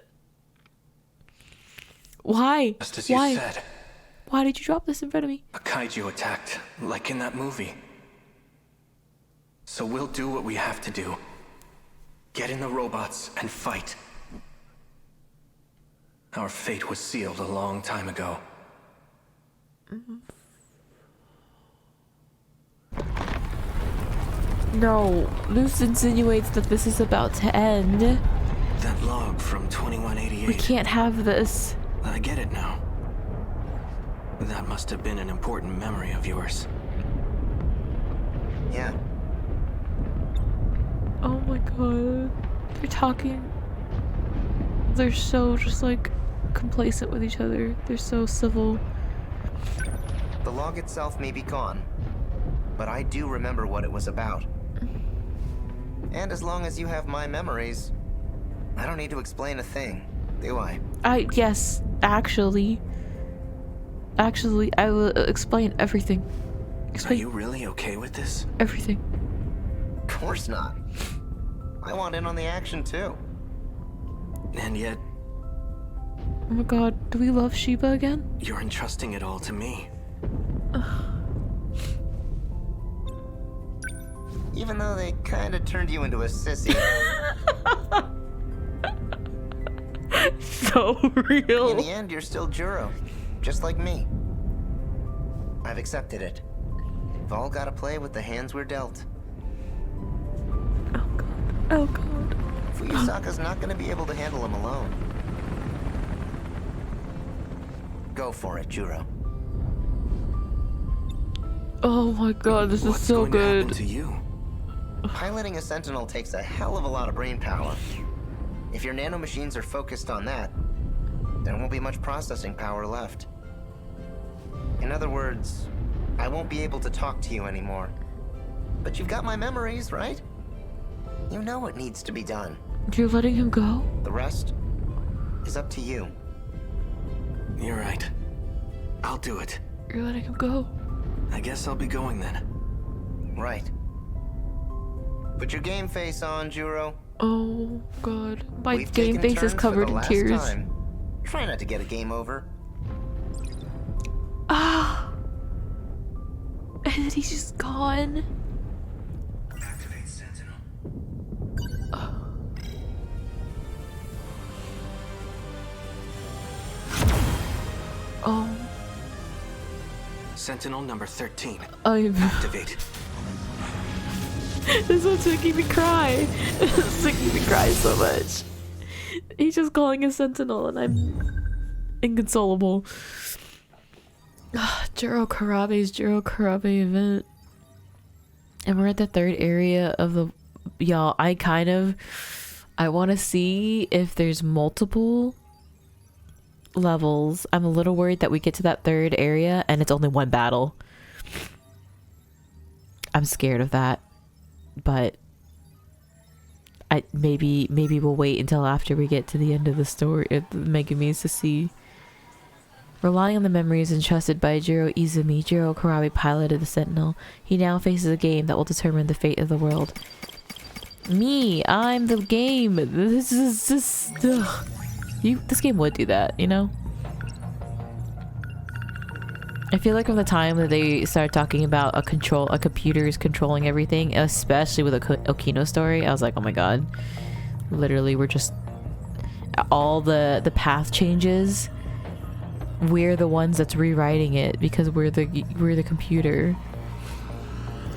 Why? Just as you Why? said, Why did you drop this in front of me? a kaiju attacked, like in that movie. So we'll do what we have to do. Get in the robots and fight. Our fate was sealed a long time ago. No, this insinuates that this is about to end. That log from 2188. We can't have this. I get it now. That must have been an important memory of yours. Yeah, Oh my god. They're talking. They're so just like complacent with each other. They're so civil. the log itself may be gone, but I do remember what it was about. And as long as you have my memories, I don't need to explain a thing, do I? Yes, actually, I will explain everything. Are Explain you really okay with this? everything. course not. I want in on the action too. And yet, Oh my god, do we love Shiba again? you're entrusting it all to me. Even though they kind of turned you into a sissy. So real. In the end, you're still Juro, just like me. I've accepted it. We've all got to play with the hands we're dealt. Oh god. Oh god. Fuyusaka's not going to be able to handle him alone. Go for it, Juro. Oh my god, this is What's so going to happen good. to you? Piloting a Sentinel takes a hell of a lot of brain power. If your nanomachines are focused on that, there won't be much processing power left. In other words, I won't be able to talk to you anymore. But you've got my memories, right? You know what needs to be done. You're letting him go? The rest is up to you. You're right. I'll do it. You're letting him go? I guess I'll be going then. Right. Put your game face on, Juro. Oh god. My We've game taken face is turns for covered the in last tears. time. Try not to get a game over. Ah! And then he's just gone. Activate Sentinel. Oh. Sentinel number 13. I'm... Activate. This one's making me cry. It's making me cry so much. He's just calling a sentinel and I'm inconsolable. Juro Kurabe's Juro Kurabe event. And we're at the third area of the... Y'all, I want to see if there's multiple levels. I'm a little worried that we get to that third area and it's only one battle. I'm scared of that. But maybe we'll wait until after we get to the end of the story of the Megumis to see. Relying on the memories entrusted by Jiro Izumi, Juro Kurabe piloted the Sentinel. He now faces a game that will determine the fate of the world. Me, I'm the game. This is just this game would do that, you know? I feel like from the time that they started talking about a computer is controlling everything, especially with a Okino story, I was like, oh my god. Literally, we're just... all the path changes, we're the ones that's rewriting it because we're the computer.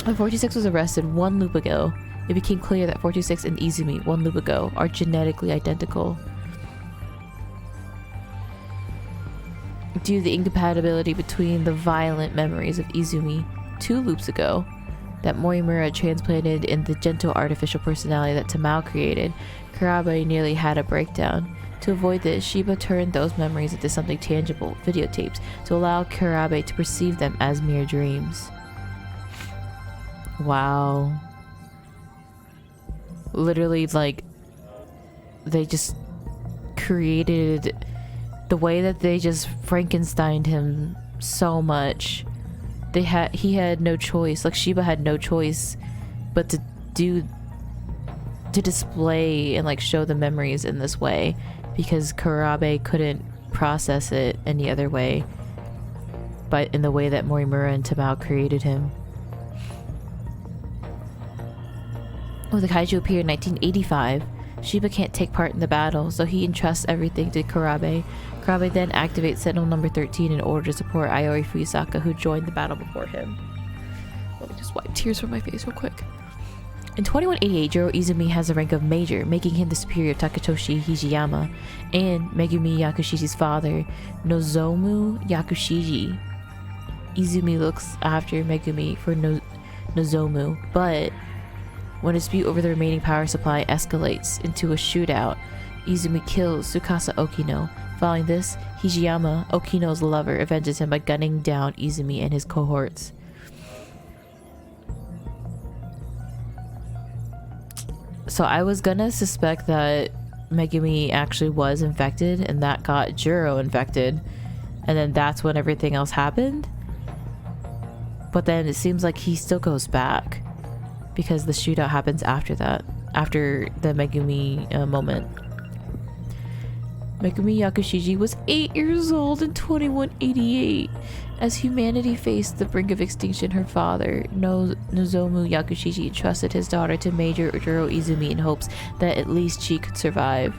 When 426 was arrested 1 loop ago, it became clear that 426 and Izumi 1 loop ago are genetically identical. Due to the incompatibility between the violent memories of Izumi 2 loops ago that Morimura transplanted in the gentle artificial personality that Tamao created, Kurabe nearly had a breakdown. To avoid this, Shiba turned those memories into something tangible, videotapes, to allow Kurabe to perceive them as mere dreams. Wow. Literally, like, they just created... the way that they just Frankensteined him so much. He had no choice. Like, Shiba had no choice but to display and like show the memories in this way because Kurabe couldn't process it any other way but in the way that Morimura and Tamao created him. When the kaiju appeared in 1985, Shiba can't take part in the battle, so he entrusts everything to Kurabe. Kurabe then activates Sentinel number 13 in order to support Iori Fuyusaka, who joined the battle before him. Let me just wipe tears from my face real quick. In 2188, Jiro Izumi has the rank of Major, making him the superior of Takatoshi Hijiyama and Megumi Yakushiji's father, Nozomu Yakushiji. Izumi looks after Megumi for Nozomu, but when a dispute over the remaining power supply escalates into a shootout, Izumi kills Tsukasa Okino. Following this, Hijiyama, Okino's lover, avenges him by gunning down Izumi and his cohorts. So I was gonna suspect that Megumi actually was infected and that got Juro infected, and then that's when everything else happened. But then it seems like he still goes back. because the shootout happens after that, after the Megumi moment. Megumi Yakushiji was 8 years old in 2188. As humanity faced the brink of extinction, her father, Nozomu Yakushiji, entrusted his daughter to Major Juro Izumi in hopes that at least she could survive.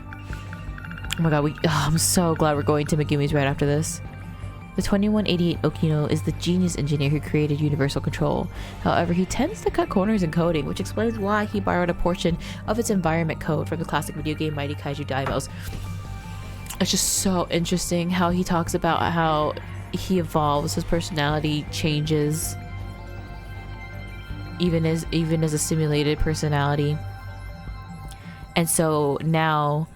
Oh my god, I'm so glad we're going to Megumi's right after this. The 2188 Okino is the genius engineer who created Universal Control. However, he tends to cut corners in coding, which explains why he borrowed a portion of its environment code from the classic video game Mighty Kaiju Daimos. It's just so interesting how he talks about how he evolves, his personality changes, even as a simulated personality. And so now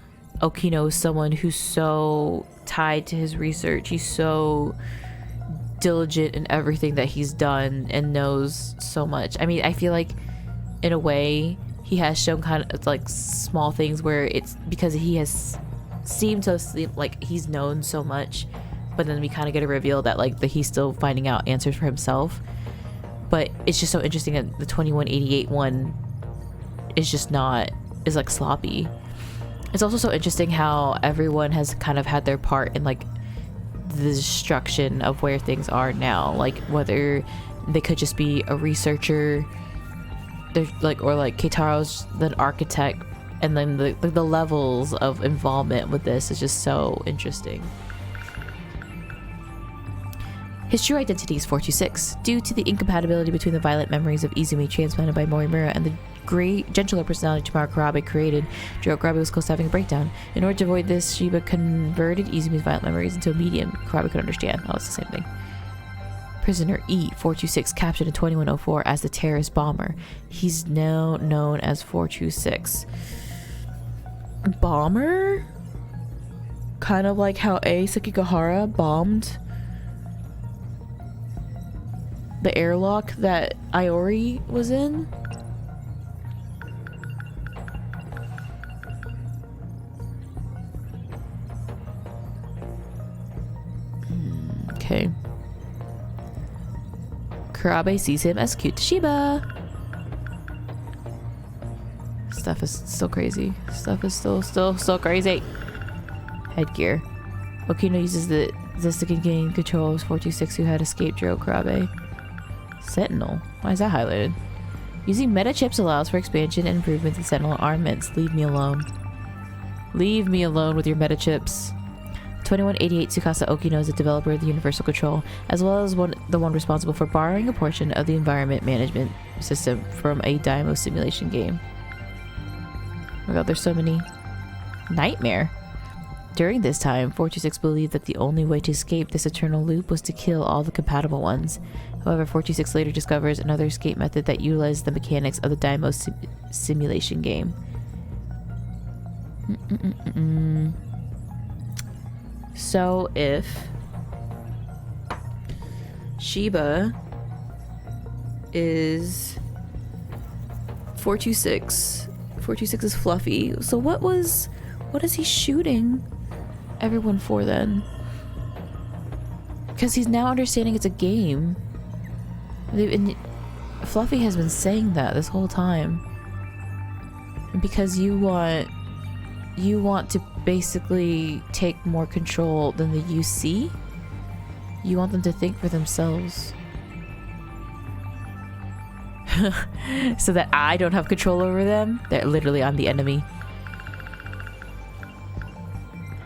Okino is someone who's so tied to his research. He's so diligent in everything that he's done and knows so much. I mean, I feel like in a way he has shown kind of like small things where it's because he has seemed to seem like he's known so much, but then we kind of get a reveal that like that he's still finding out answers for himself. But it's just so interesting that the 2188 one is like sloppy. It's also so interesting how everyone has kind of had their part in like the destruction of where things are now, like whether they could just be a researcher, or like Keitaro's the architect, and then the levels of involvement with this is just so interesting. His true identity is 426. Due to the incompatibility between the violent memories of Izumi transplanted by Morimura and the gentler personality Juro Kurabe created, Juro Kurabe was close to having a breakdown. In order to avoid this, Shiba converted Izumi's violent memories into a medium Kurabe could understand. Oh, it's the same thing. Prisoner E-426 captured in 2104 as the terrorist bomber. He's now known as 426. Bomber? Kind of like how Sekigahara bombed the airlock that Iori was in. Okay. Kurabe sees him as cute Shiba. Stuff is still crazy. Stuff is still crazy. Headgear. Okino uses the second gain control of 426 who had escaped Juro Kurabe. Sentinel. Why is that highlighted? Using meta chips allows for expansion and improvements in Sentinel armaments. Leave me alone. Leave me alone with your meta chips. 2188 Tsukasa Okino is the developer of the Universal Control, as well as the one responsible for borrowing a portion of the environment management system from a Daimyo simulation game. Oh my god, there's so many. Nightmare. During this time, 426 believed that the only way to escape this eternal loop was to kill all the compatible ones. However, 426 later discovers another escape method that utilizes the mechanics of the Daimyo simulation game. So if Shiba is 426 is Fluffy, so what is he shooting everyone for then? Because he's now understanding it's a game. And Fluffy has been saying that this whole time. And because you want to basically take more control than the UC. You want them to think for themselves. So that I don't have control over them. They're literally, I'm the enemy.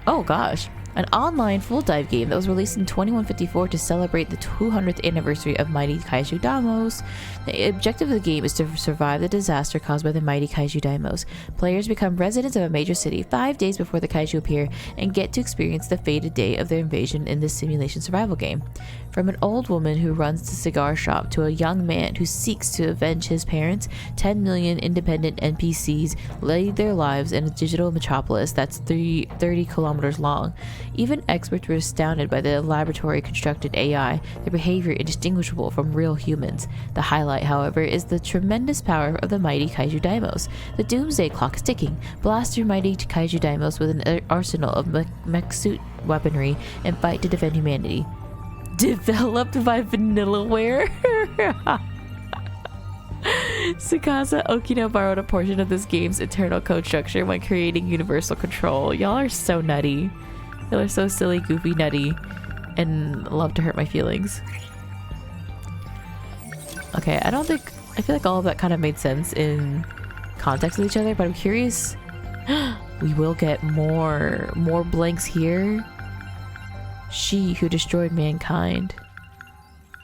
Oh gosh. An online full dive game that was released in 2154 to celebrate the 200th anniversary of Mighty Kaiju Daimos. The objective of the game is to survive the disaster caused by the Mighty Kaiju Daimos. Players become residents of a major city 5 days before the kaiju appear and get to experience the fated day of their invasion in this simulation survival game. From an old woman who runs the cigar shop to a young man who seeks to avenge his parents, 10 million independent NPCs lead their lives in a digital metropolis that's 30 kilometers long. Even experts were astounded by the laboratory constructed AI, their behavior indistinguishable from real humans. The highlight, however, is the tremendous power of the Mighty Kaiju Daimos. The doomsday clock is ticking. Blast your Mighty Kaiju Daimos with an arsenal of mech suit weaponry and fight to defend humanity. Developed by Vanillaware? Tsukasa Okino borrowed a portion of this game's internal code structure when creating universal control. Y'all are so nutty. Y'all are so silly, goofy, nutty, and love to hurt my feelings. Okay, I feel like all of that kind of made sense in context with each other, but I'm curious. We will get more blanks here. She who destroyed mankind.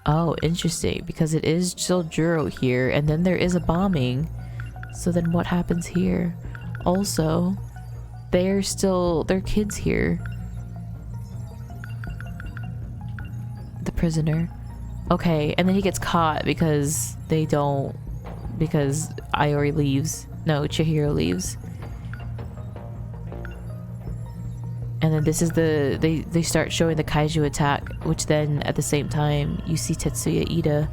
Oh, interesting, because it is still Juro here, and then there is a bombing. So then what happens here? Also, they're kids here. The prisoner. Okay, and then he gets caught because Iori leaves. No, Chihiro leaves. And then this is they start showing the kaiju attack, which then at the same time you see Tetsuya Ida.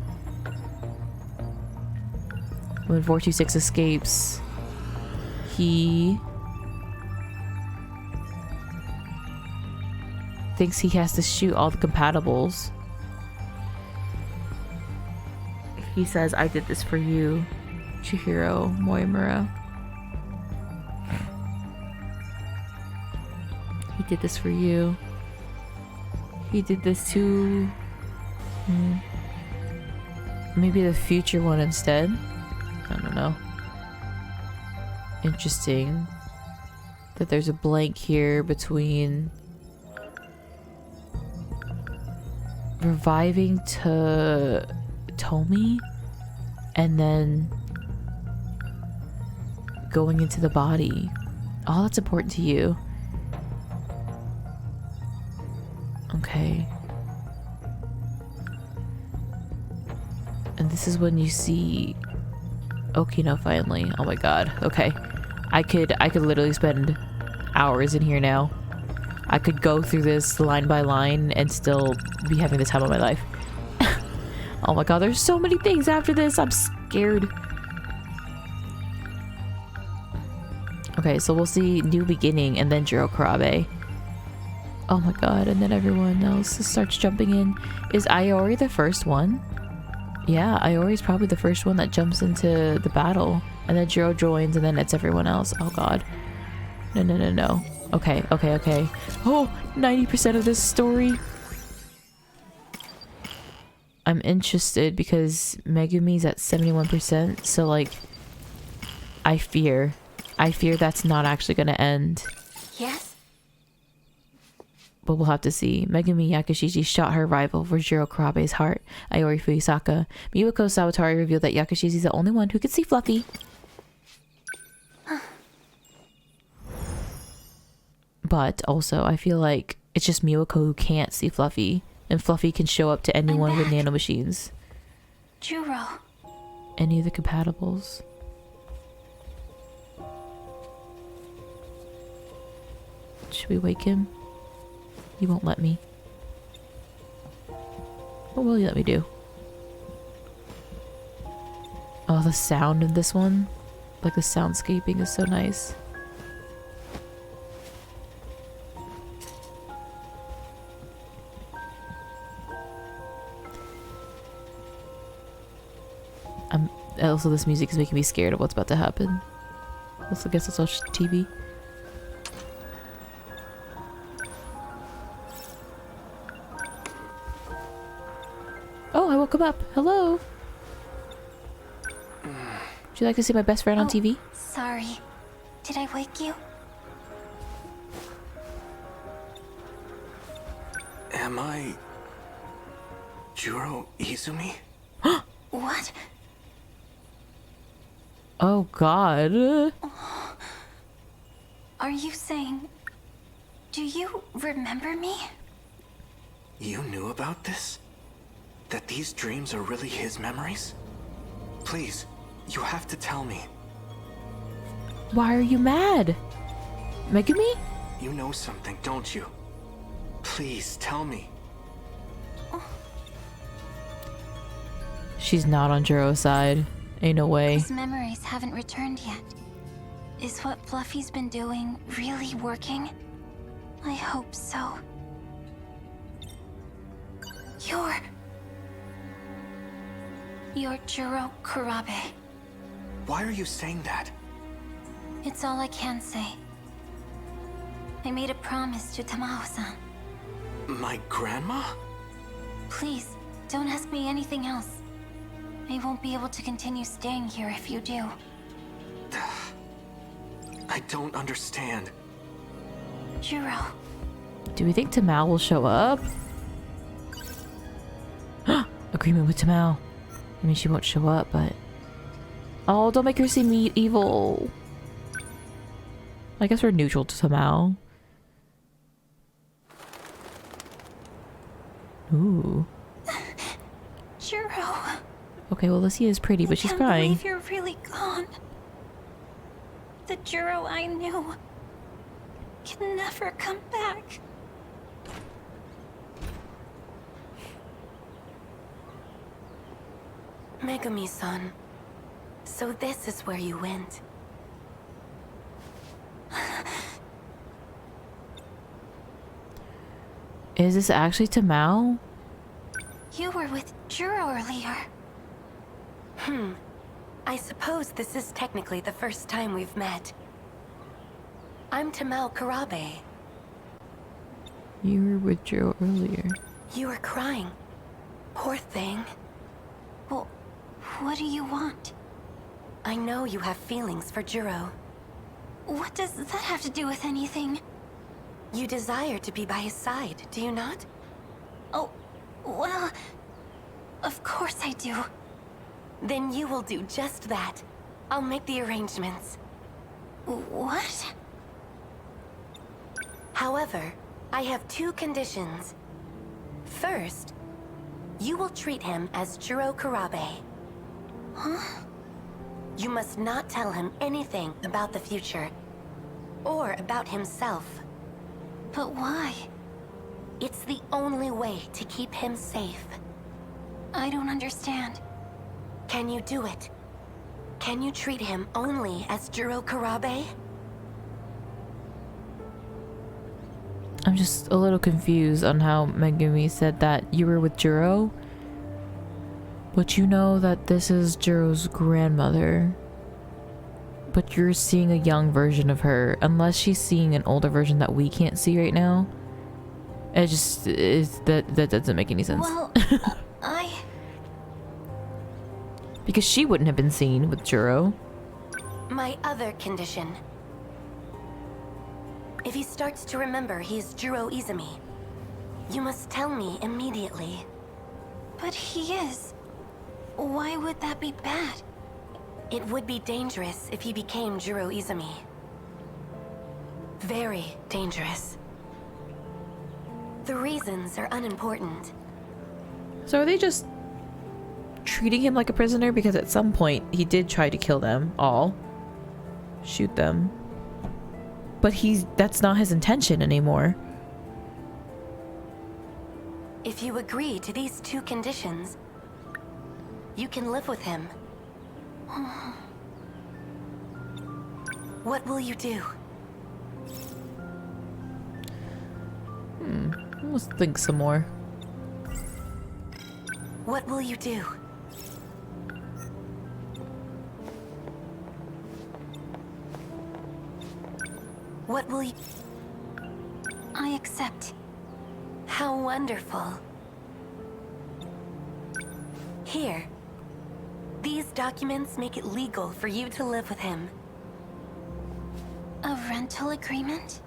When 426 escapes, he thinks he has to shoot all the compatibles. He says, "I did this for you, Chihiro Moimura. He did this for you. He did this to maybe the future one instead. I don't know. Interesting that there's a blank here between reviving to Tomi and then going into the body. Oh, that's important to you. Okay. And this is when you see Okino finally. Oh my god. Okay. I could literally spend hours in here now. I could go through this line by line and still be having the time of my life. Oh my god, there's so many things after this. I'm scared. Okay, so we'll see New Beginning and then Juro Kurabe. Oh my god, and then everyone else starts jumping in. Is Iori the first one? Yeah, Iori's probably the first one that jumps into the battle. And then Juro joins and then it's everyone else. Oh god. No. Okay. Oh, 90% of this story. I'm interested because Megumi's at 71%. So like, I fear that's not actually gonna end. Yes? But we'll have to see. Megumi Yakushishi shot her rival for Juro Kurabe's heart, Iori Fuyusaka. Miwako Sawatari revealed that Yakushi's the only one who could see Fluffy. But also, I feel like it's just Miwako who can't see Fluffy. And Fluffy can show up to anyone with nanomachines. Juro. Any of the compatibles. Should we wake him? He won't let me. What will you let me do? Oh, the sound of this one. Like the soundscaping is so nice. Also, this music is making me scared of what's about to happen. Also, guess let's watch TV. Oh, I woke him up. Hello. Would you like to see my best friend on TV? Sorry. Did I wake you? Am I Juro Izumi? What? Oh god. Are you saying... Do you remember me? You knew about this? That these dreams are really his memories? Please, you have to tell me. Why are you mad? Megumi? You know something, don't you? Please, tell me. She's not on Juro's side. Ain't no way. His memories haven't returned yet. Is what Fluffy's been doing really working? I hope so. You're Juro Kurabe. Why are you saying that? It's all I can say. I made a promise to Tamao-san. My grandma? Please, don't ask me anything else. I won't be able to continue staying here if you do. I don't understand. Juro. Do we think Tamao will show up? Agreement with Tamao. I mean, she won't show up, but... Oh, don't make her see me evil. I guess we're neutral to Tamao. Ooh. Juro. Okay, well, Lucia is pretty, but she's crying. I can't believe you're really gone. The Juro I knew can never come back. Megumi-san, so this is where you went. Is this actually Tamao? You were with Juro earlier. I suppose this is technically the first time we've met. I'm Juro Kurabe. You were with Juro earlier. You were crying. Poor thing. Well, what do you want? I know you have feelings for Juro. What does that have to do with anything? You desire to be by his side, do you not? Oh, well, of course I do. Then you will do just that. I'll make the arrangements. What? However, I have two conditions. First, you will treat him as Juro Kurabe. Huh? You must not tell him anything about the future, or about himself. But why? It's the only way to keep him safe. I don't understand. Can you do it? Can you treat him only as Juro Kurabe? I'm just a little confused on how Megumi said that you were with Juro. But you know that this is Juro's grandmother. But you're seeing a young version of her. Unless she's seeing an older version that we can't see right now. It just is that doesn't make any sense. Well, Because she wouldn't have been seen with Juro. My other condition. If he starts to remember he's Juro Izumi, you must tell me immediately. But he is. Why would that be bad? It would be dangerous if he became Juro Izumi. Very dangerous. The reasons are unimportant. So are they just treating him like a prisoner? Because at some point he did try to kill them all. Shoot them. But that's not his intention anymore. If you agree to these two conditions, you can live with him. What will you do? Let's think some more. What will you do? What will you... I accept. How wonderful. Here. These documents make it legal for you to live with him. A rental agreement?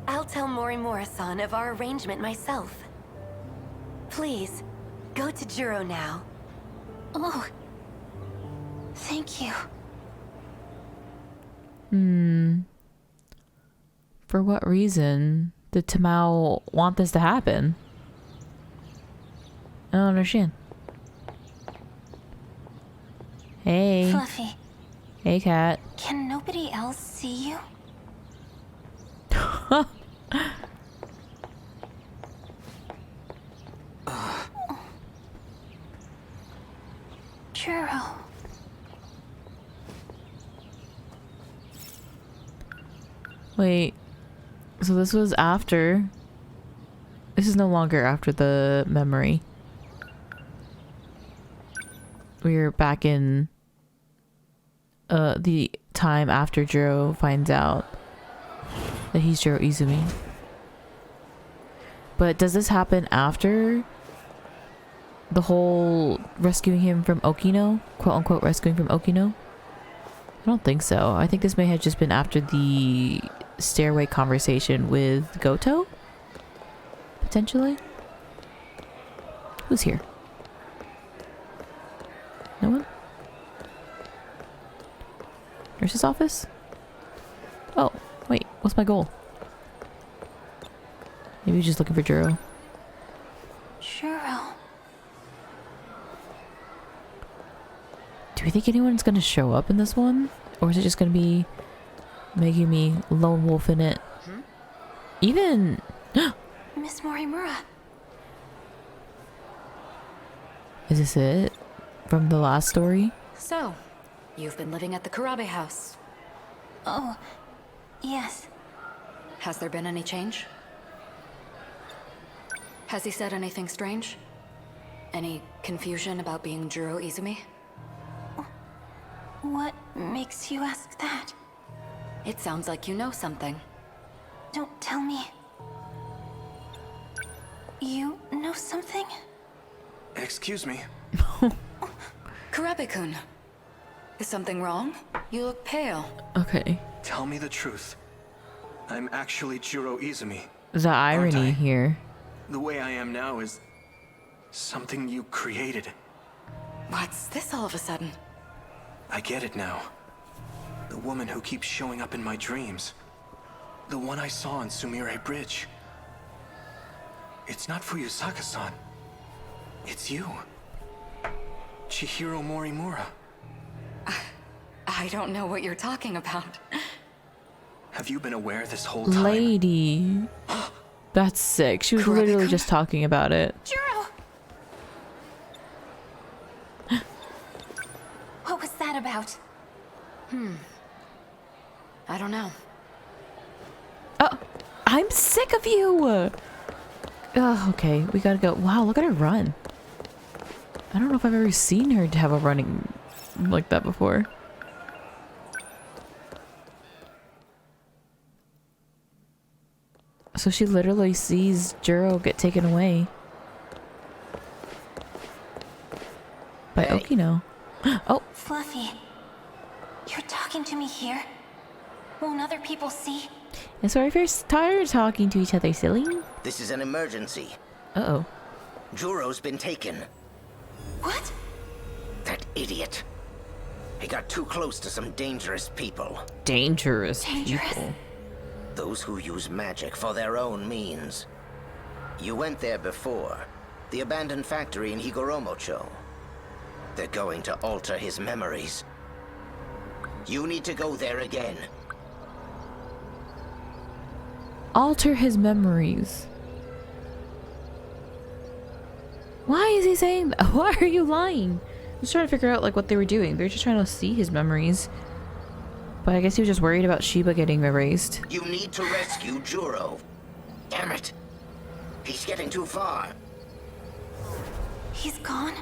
I'll tell Morimura-san of our arrangement myself. Please, go to Juro now. Oh. Thank you. For what reason did Tamao want this to happen? I don't understand. Hey. Fluffy. Hey, cat. Can nobody else see you? Juro. Wait. So this was after... This is no longer after the memory. We're back in... the time after Juro finds out that he's Juro Izumi. But does this happen after the whole rescuing him from Okino? Quote unquote rescuing from Okino? I don't think so. I think this may have just been after the stairway conversation with Goto? Potentially? Who's here? No one? Nurse's office? Oh, wait. What's my goal? Maybe he's just looking for Juro. Juro. Do we think anyone's gonna show up in this one? Or is it just gonna be Megumi lone wolf in it? Even... Miss Morimura. Is this it? From the last story? So, you've been living at the Kurabe house. Oh, yes. Has there been any change? Has he said anything strange? Any confusion about being Juro Izumi? What makes you ask that? It sounds like you know something. Don't tell me. You know something? Excuse me. Kurabe-kun. Is something wrong? You look pale. Okay. Tell me the truth. I'm actually Juro Izumi. The irony here. The way I am now is something you created. What's this all of a sudden? I get it now. The woman who keeps showing up in my dreams. The one I saw on Sumire Bridge. It's not Fuyusaka-san. It's you. Chihiro Morimura. I don't know what you're talking about. Have you been aware this whole time? Lady. That's sick. She was literally just talking about it. Juro! What was that about? I don't know. Oh, I'm sick of you. Oh, okay. We gotta go. Wow, look at her run. I don't know if I've ever seen her have a running like that before. So she literally sees Juro get taken away by Okino. Oh, Fluffy, you're talking to me here? Won't other people see? and sorry if you're tired of talking to each other, silly. This is an emergency. Uh-oh. Juro's been taken. What? That idiot. He got too close to some dangerous people. Dangerous Dangerous? people. Those who use magic for their own means. You went there before. The abandoned factory in Higoromocho. They're going to alter his memories. You need to go there again. Alter his memories. Why is he saying that? Why are you lying? I was trying to figure out like what they were doing. They're just trying to see his memories. But I guess he was just worried about Shiba getting erased. You need to rescue Juro. Damn it. He's getting too far. He's gone?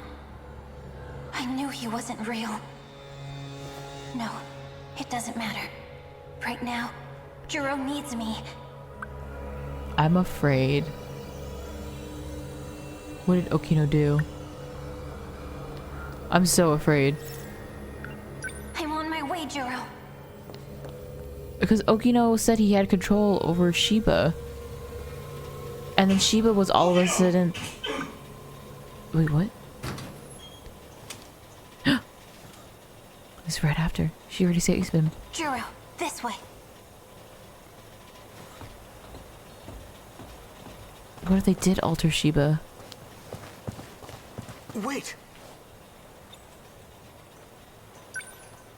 I knew he wasn't real. No, it doesn't matter. Right now, Juro needs me. I'm afraid. What did Okino do? I'm so afraid. I'm on my way, Juro. Because Okino said he had control over Shiba. And then Shiba was all of a sudden... Wait, what? It's right after. She already saved him. Juro, this way. What if they did alter Shiba? Wait!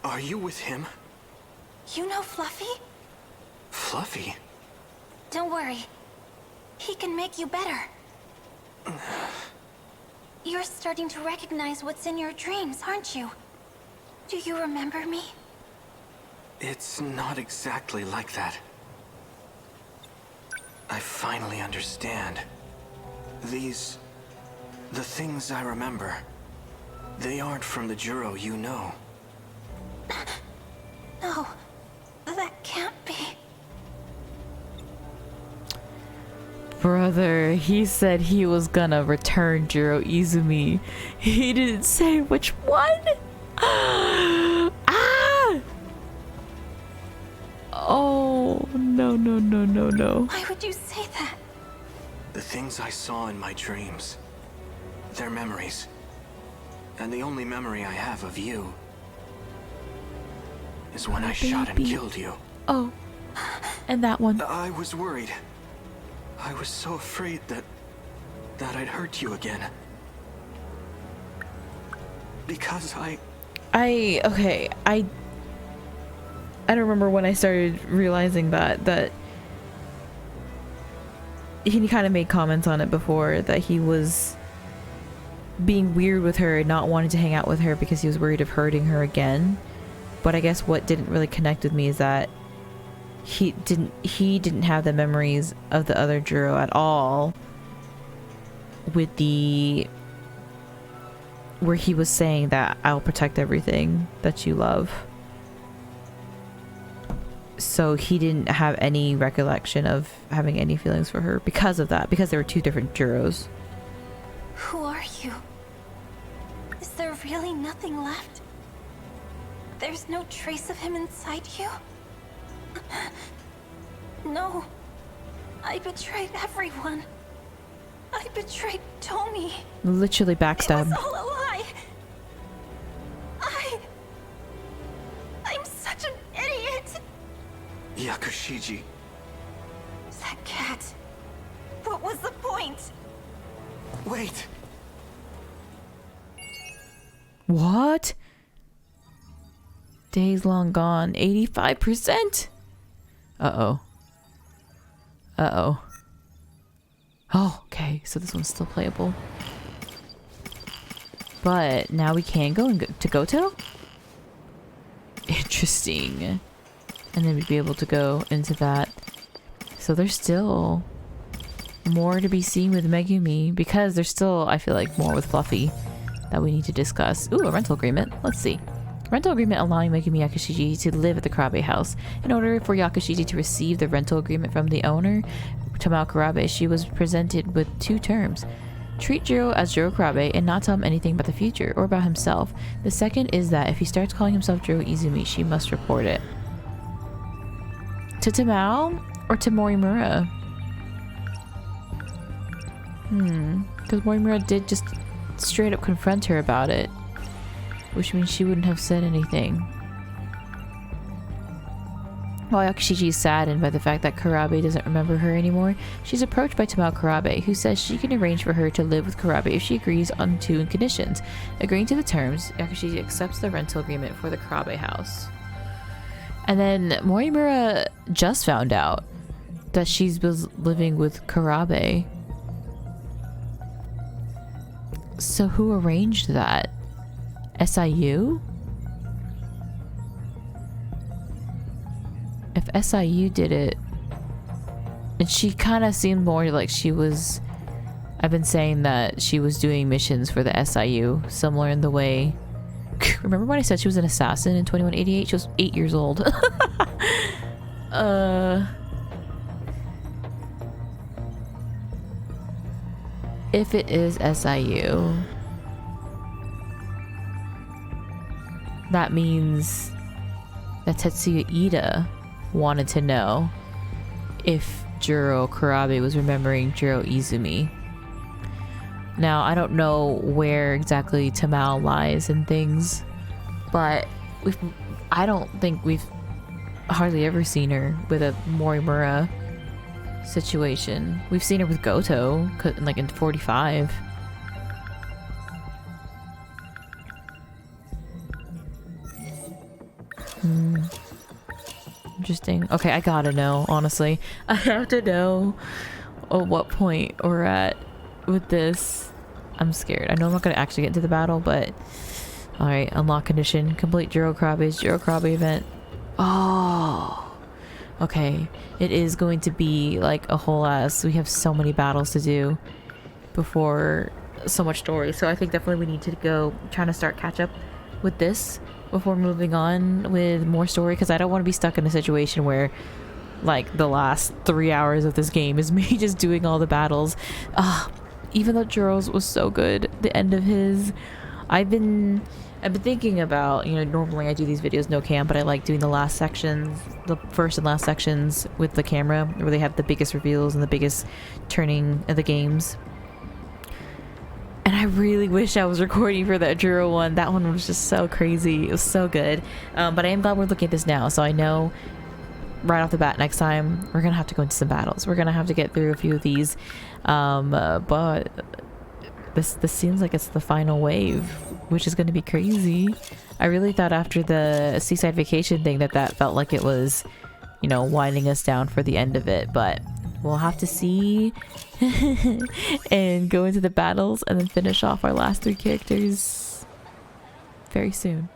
Are you with him? You know Fluffy? Fluffy? Don't worry. He can make you better. You're starting to recognize what's in your dreams, aren't you? Do you remember me? It's not exactly like that. I finally understand. The things I remember, they aren't from the Juro you know. brother, he said he was gonna return Juro Izumi. He didn't say which one. Ah! Oh, no, no, no, no, no. Why would you say that? The things I saw in my dreams, they're memories. And the only memory I have of you is when I shot and killed you. Oh, and that one. I was worried. I was so afraid that I'd hurt you again. Because I don't remember when I started realizing that he kind of made comments on it before, that he was being weird with her and not wanting to hang out with her because he was worried of hurting her again. But I guess what didn't really connect with me is that he didn't have the memories of the other Juro at all, with where he was saying that I'll protect everything that you love. So he didn't have any recollection of having any feelings for her because of that, because there were two different Juros. Who are you? Is there really nothing left? There's no trace of him inside you? No. I betrayed everyone. I betrayed Tomi. Literally backstab. It was all a lie. I'm such an idiot. Yakushiji. That cat. What was the point? Wait. What? Days long gone. 85%? Uh-oh. Uh-oh. Oh, okay. So this one's still playable. But now we can go to Goto? Interesting. And then we'd be able to go into that. So there's still more to be seen with Megumi, because there's still, I feel like, more with Fluffy that we need to discuss. Ooh, a rental agreement. Let's see. Rental agreement allowing Megumi Yakushiji to live at the Kurabe house. In order for Yakushiji to receive the rental agreement from the owner, Tamao Kurabe, she was presented with two terms. Treat Juro as Juro Kurabe and not tell him anything about the future or about himself. The second is that if he starts calling himself Juro Izumi, she must report it. To Tamao or to Morimura? Because Morimura did just straight up confront her about it, which means she wouldn't have said anything. While Yakushiji is saddened by the fact that Kurabe doesn't remember her anymore, she's approached by Tamao Kurabe, who says she can arrange for her to live with Kurabe if she agrees on two conditions. Agreeing to the terms, Yakushiji accepts the rental agreement for the Kurabe house. And then Morimura just found out that she's living with Kurabe. So who arranged that? SIU? If SIU did it, and she kind of seemed more like she was, I've been saying that she was doing missions for the SIU, similar in the way, remember when I said she was an assassin in 2188? She was 8 years old. If it is SIU, that means that Tetsuya Ida wanted to know if Juro Kurabe was remembering Juro Izumi. Now, I don't know where exactly Tamao lies and things, but I don't think we've hardly ever seen her with a Morimura situation. We've seen her with Goto, like in 45. Interesting. Okay, I gotta know, honestly. I have to know at what point we're at with this. I'm scared. I know I'm not gonna actually get into the battle, but alright, unlock condition. Complete Juro Kurabe's Juro Kurabe event. Oh, okay. It is going to be like a whole ass. We have so many battles to do before so much story. So I think definitely we need to go trying to start catch up with this before moving on with more story, because I don't want to be stuck in a situation where like the last 3 hours of this game is me just doing all the battles. Even though Juro's was so good, the end of his, I've been thinking about, you know, normally I do these videos no cam, but I like doing the last sections, the first and last sections with the camera, where they have the biggest reveals and the biggest turning of the games. And I really wish I was recording for that Juro one. That one was just so crazy. It was so good. But I am glad we're looking at this now, so I know right off the bat next time we're gonna have to go into some battles. We're gonna have to get through a few of these. But this seems like it's the final wave, which is gonna be crazy. I really thought after the Seaside Vacation thing that felt like it was, you know, winding us down for the end of it, but we'll have to see and go into the battles and then finish off our last 3 characters very soon.